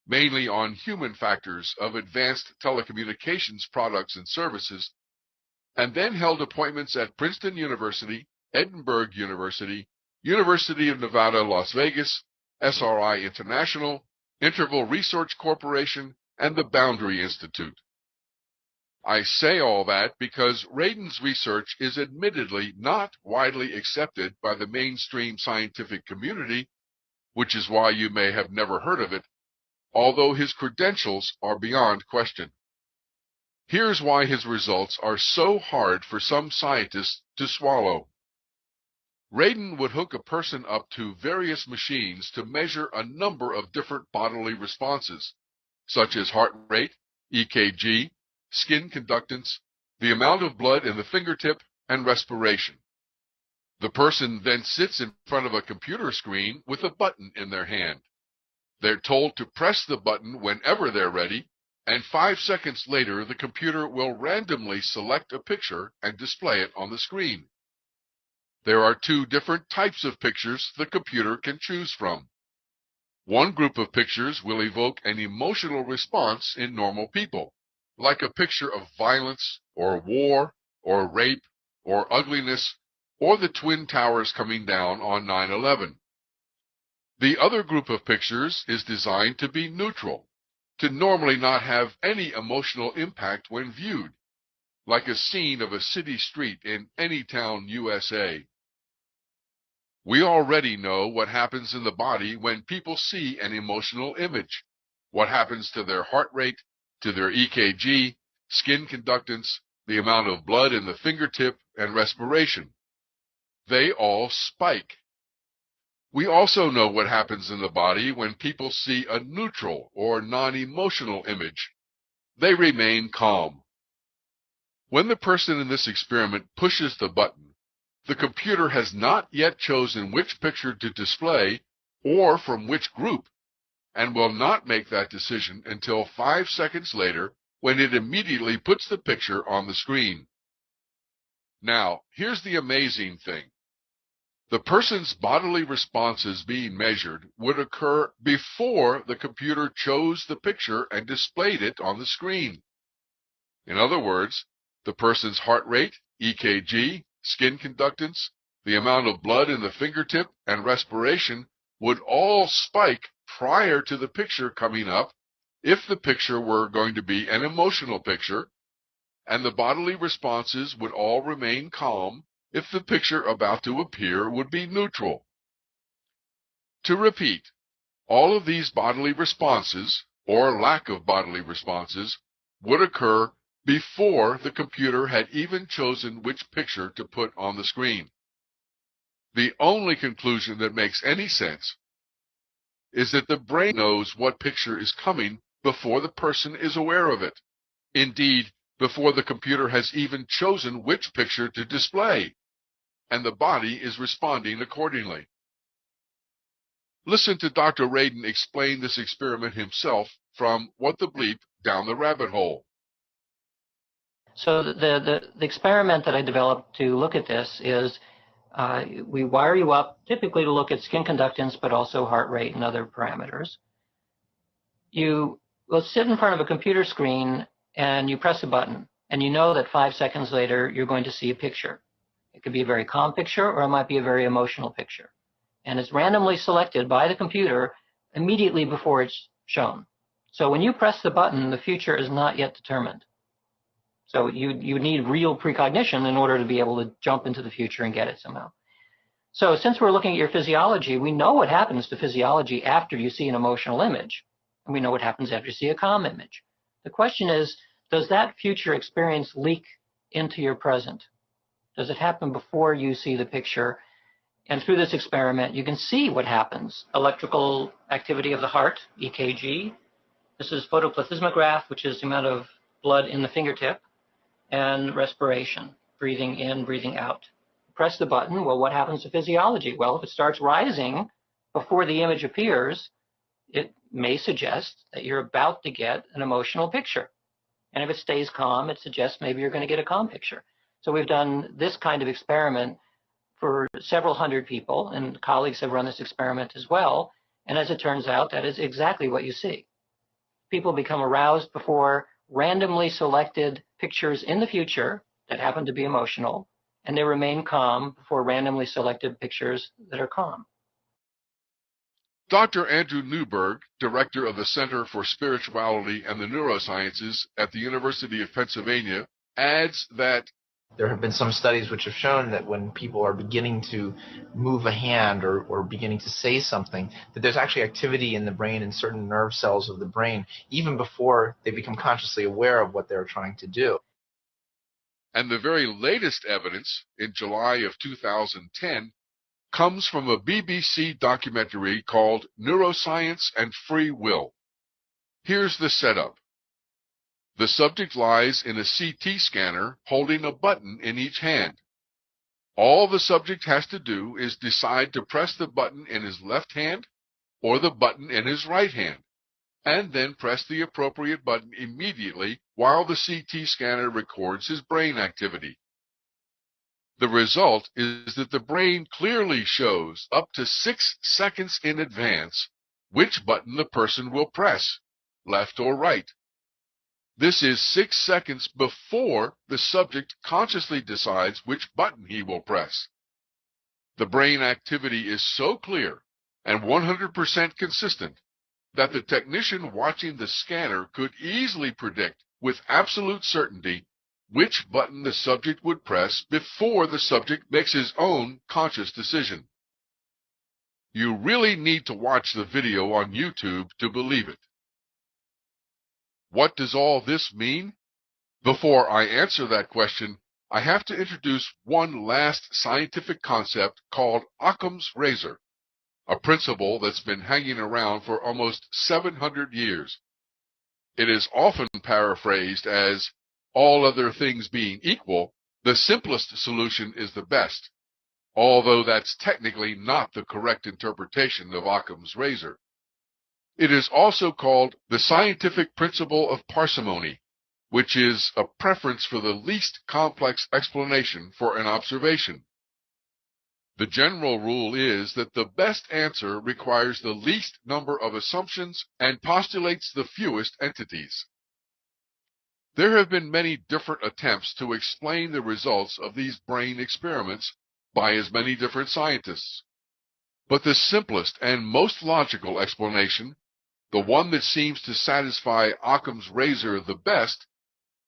mainly on human factors of advanced telecommunications products and services, and then held appointments at Princeton University, Edinburgh University, University of Nevada, Las Vegas, SRI International, Interval Research Corporation, and the Boundary Institute. I say all that because Radin's research is admittedly not widely accepted by the mainstream scientific community, which is why you may have never heard of it, although his credentials are beyond question. Here's why his results are so hard for some scientists to swallow. Radin would hook a person up to various machines to measure a number of different bodily responses, such as heart rate, EKG, skin conductance, the amount of blood in the fingertip, and respiration. The person then sits in front of a computer screen with a button in their hand. They're told to press the button whenever they're ready, and 5 seconds later the computer will randomly select a picture and display it on the screen. There are two different types of pictures the computer can choose from. One group of pictures will evoke an emotional response in normal people, like a picture of violence, or war, or rape, or ugliness, or the Twin Towers coming down on 9/11. The other group of pictures is designed to be neutral, to normally not have any emotional impact when viewed, like a scene of a city street in any town, USA. We already know what happens in the body when people see an emotional image, what happens to their heart rate, to their EKG, skin conductance, the amount of blood in the fingertip, and respiration. They all spike. We also know what happens in the body when people see a neutral or non-emotional image. They remain calm. When the person in this experiment pushes the button, the computer has not yet chosen which picture to display or from which group, and will not make that decision until 5 seconds later, when it immediately puts the picture on the screen. Now, here's the amazing thing. The person's bodily responses being measured would occur before the computer chose the picture and displayed it on the screen. In other words, the person's heart rate, EKG, skin conductance, the amount of blood in the fingertip, and respiration would all spike prior to the picture coming up if the picture were going to be an emotional picture, and the bodily responses would all remain calm if the picture about to appear would be neutral. To repeat, all of these bodily responses, or lack of bodily responses, would occur before the computer had even chosen which picture to put on the screen. The only conclusion that makes any sense is that the brain knows what picture is coming before the person is aware of it. Indeed, before the computer has even chosen which picture to display, and the body is responding accordingly. Listen to Dr. Radin explain this experiment himself from What the Bleep Down the Rabbit Hole. So the experiment that I developed to look at this is we wire you up typically to look at skin conductance, but also heart rate and other parameters. You will sit in front of a computer screen and you press a button, and you know that 5 seconds later you're going to see a picture. It could be a very calm picture, or it might be a very emotional picture. And it's randomly selected by the computer immediately before it's shown. So when you press the button, the future is not yet determined. So you need real precognition in order to be able to jump into the future and get it somehow. So since we're looking at your physiology, we know what happens to physiology after you see an emotional image. And we know what happens after you see a calm image. The question is, does that future experience leak into your present? Does it happen before you see the picture? And through this experiment, you can see what happens. Electrical activity of the heart, EKG. This is photoplethysmograph, which is the amount of blood in the fingertip. And respiration, breathing in, breathing out. Press the button. Well, what happens to physiology? Well, if it starts rising before the image appears, it may suggest that you're about to get an emotional picture. And if it stays calm, it suggests maybe you're going to get a calm picture. So we've done this kind of experiment for several hundred people, and colleagues have run this experiment as well. And as it turns out, that is exactly what you see. People become aroused before randomly selected pictures in the future that happen to be emotional, and they remain calm before randomly selected pictures that are calm. Dr. Andrew Newberg, director of the Center for Spirituality and the Neurosciences at the University of Pennsylvania, adds that there have been some studies which have shown that when people are beginning to move a hand or beginning to say something, that there's actually activity in the brain in certain nerve cells of the brain, even before they become consciously aware of what they're trying to do. And the very latest evidence, in July of 2010, comes from a BBC documentary called Neuroscience and Free Will. Here's the setup. The subject lies in a CT scanner holding a button in each hand. All the subject has to do is decide to press the button in his left hand or the button in his right hand, and then press the appropriate button immediately while the CT scanner records his brain activity. The result is that the brain clearly shows up to 6 seconds in advance which button the person will press, left or right. This is 6 seconds before the subject consciously decides which button he will press. The brain activity is so clear and 100% consistent that the technician watching the scanner could easily predict with absolute certainty which button the subject would press before the subject makes his own conscious decision. You really need to watch the video on YouTube to believe it. What does all this mean? Before I answer that question, I have to introduce one last scientific concept called Occam's razor, a principle that's been hanging around for almost 700 years. It is often paraphrased as, all other things being equal, the simplest solution is the best, although that's technically not the correct interpretation of Occam's razor. It is also called the scientific principle of parsimony, which is a preference for the least complex explanation for an observation. The general rule is that the best answer requires the least number of assumptions and postulates the fewest entities. There have been many different attempts to explain the results of these brain experiments by as many different scientists. But the simplest and most logical explanation, the one that seems to satisfy Occam's razor the best,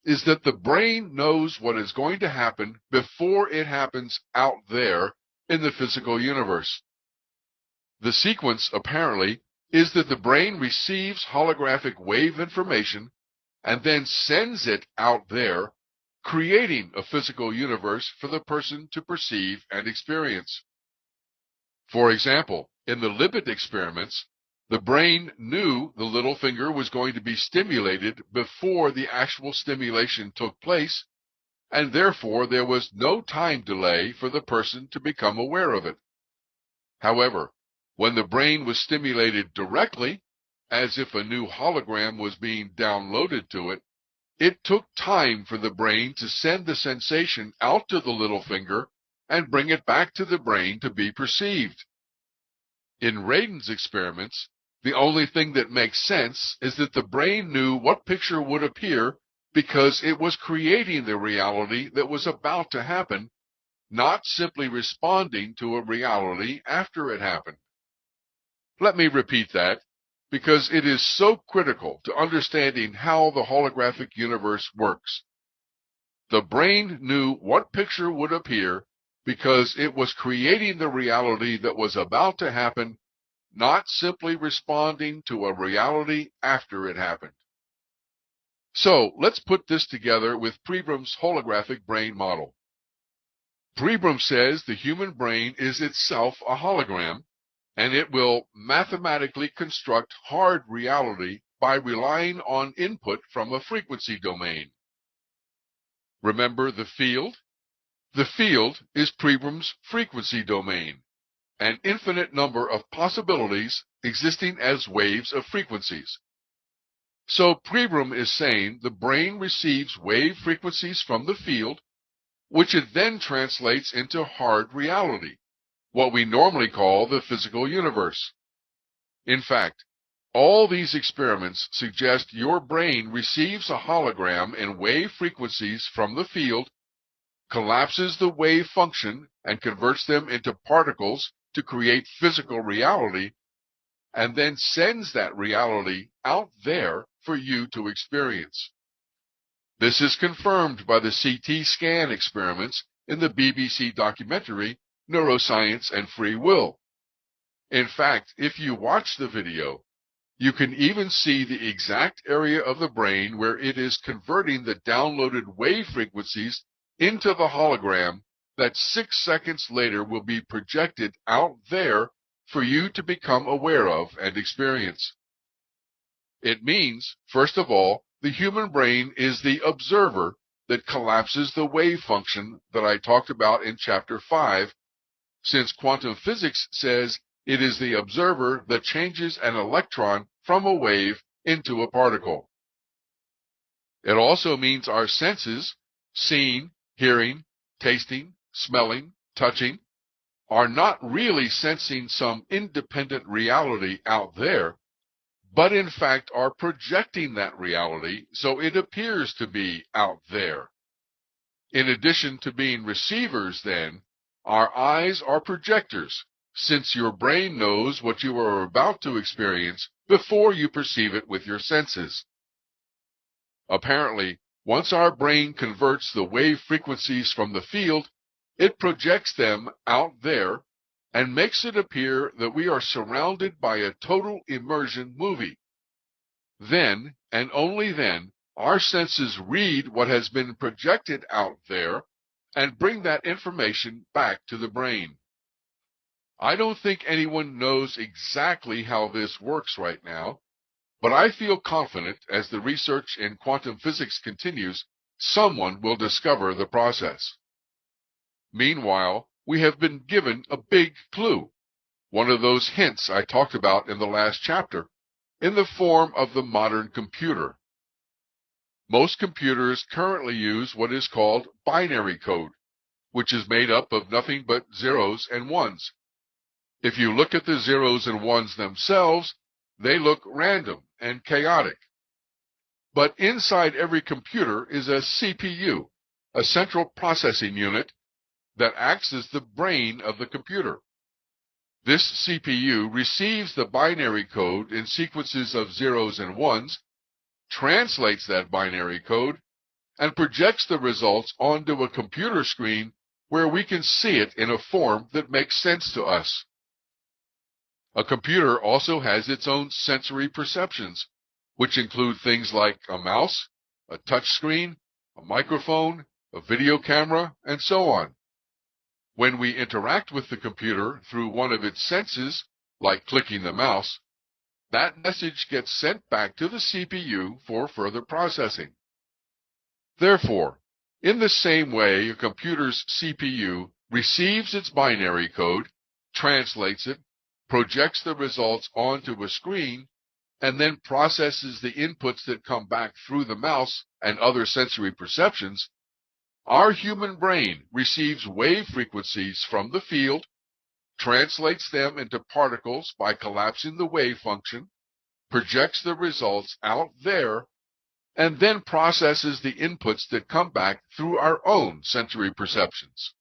is that the brain knows what is going to happen before it happens out there in the physical universe. The sequence, apparently, is that the brain receives holographic wave information and then sends it out there, creating a physical universe for the person to perceive and experience. For example, in the Libet experiments, the brain knew the little finger was going to be stimulated before the actual stimulation took place, and therefore there was no time delay for the person to become aware of it. However, when the brain was stimulated directly, as if a new hologram was being downloaded to it, it took time for the brain to send the sensation out to the little finger and bring it back to the brain to be perceived. In Radin's experiments, the only thing that makes sense is that the brain knew what picture would appear because it was creating the reality that was about to happen, not simply responding to a reality after it happened. Let me repeat that, because it is so critical to understanding how the holographic universe works. The brain knew what picture would appear because it was creating the reality that was about to happen, not simply responding to a reality after it happened. So let's put this together with Prebrum's holographic brain model. Prebrum says the human brain is itself a hologram, and it will mathematically construct hard reality by relying on input from a frequency domain. Remember the field? The field is Prebrum's frequency domain, an infinite number of possibilities existing as waves of frequencies. So Prebrum is saying the brain receives wave frequencies from the field, which it then translates into hard reality, what we normally call the physical universe. In fact, all these experiments suggest your brain receives a hologram in wave frequencies from the field, collapses the wave function and converts them into particles to create physical reality, and then sends that reality out there for you to experience. This is confirmed by the CT scan experiments in the BBC documentary Neuroscience and Free Will. In fact, if you watch the video, you can even see the exact area of the brain where it is converting the downloaded wave frequencies into the hologram that 6 seconds later will be projected out there for you to become aware of and experience. It means, first of all, the human brain is the observer that collapses the wave function that I talked about in Chapter 5, since quantum physics says it is the observer that changes an electron from a wave into a particle. It also means our senses, seeing, hearing, tasting, smelling, touching, are not really sensing some independent reality out there, but in fact are projecting that reality so it appears to be out there. In addition to being receivers, then, our eyes are projectors, since your brain knows what you are about to experience before you perceive it with your senses. Apparently, Once our brain converts the wave frequencies from the field, it projects them out there and makes it appear that we are surrounded by a total immersion movie. Then, and only then, our senses read what has been projected out there and bring that information back to the brain. I don't think anyone knows exactly how this works right now, but I feel confident as the research in quantum physics continues, someone will discover the process. Meanwhile, we have been given a big clue, one of those hints I talked about in the last chapter, in the form of the modern computer. Most computers currently use what is called binary code, which is made up of nothing but zeros and ones. If you look at the zeros and ones themselves, they look random and chaotic. But inside every computer is a CPU, a central processing unit, that acts as the brain of the computer. This CPU receives the binary code in sequences of zeros and ones, translates that binary code, and projects the results onto a computer screen where we can see it in a form that makes sense to us. A computer also has its own sensory perceptions, which include things like a mouse, a touch screen, a microphone, a video camera, and so on. When we interact with the computer through one of its senses, like clicking the mouse, that message gets sent back to the CPU for further processing. Therefore, in the same way a computer's CPU receives its binary code, translates it, projects the results onto a screen, and then processes the inputs that come back through the mouse and other sensory perceptions, our human brain receives wave frequencies from the field, translates them into particles by collapsing the wave function, projects the results out there, and then processes the inputs that come back through our own sensory perceptions.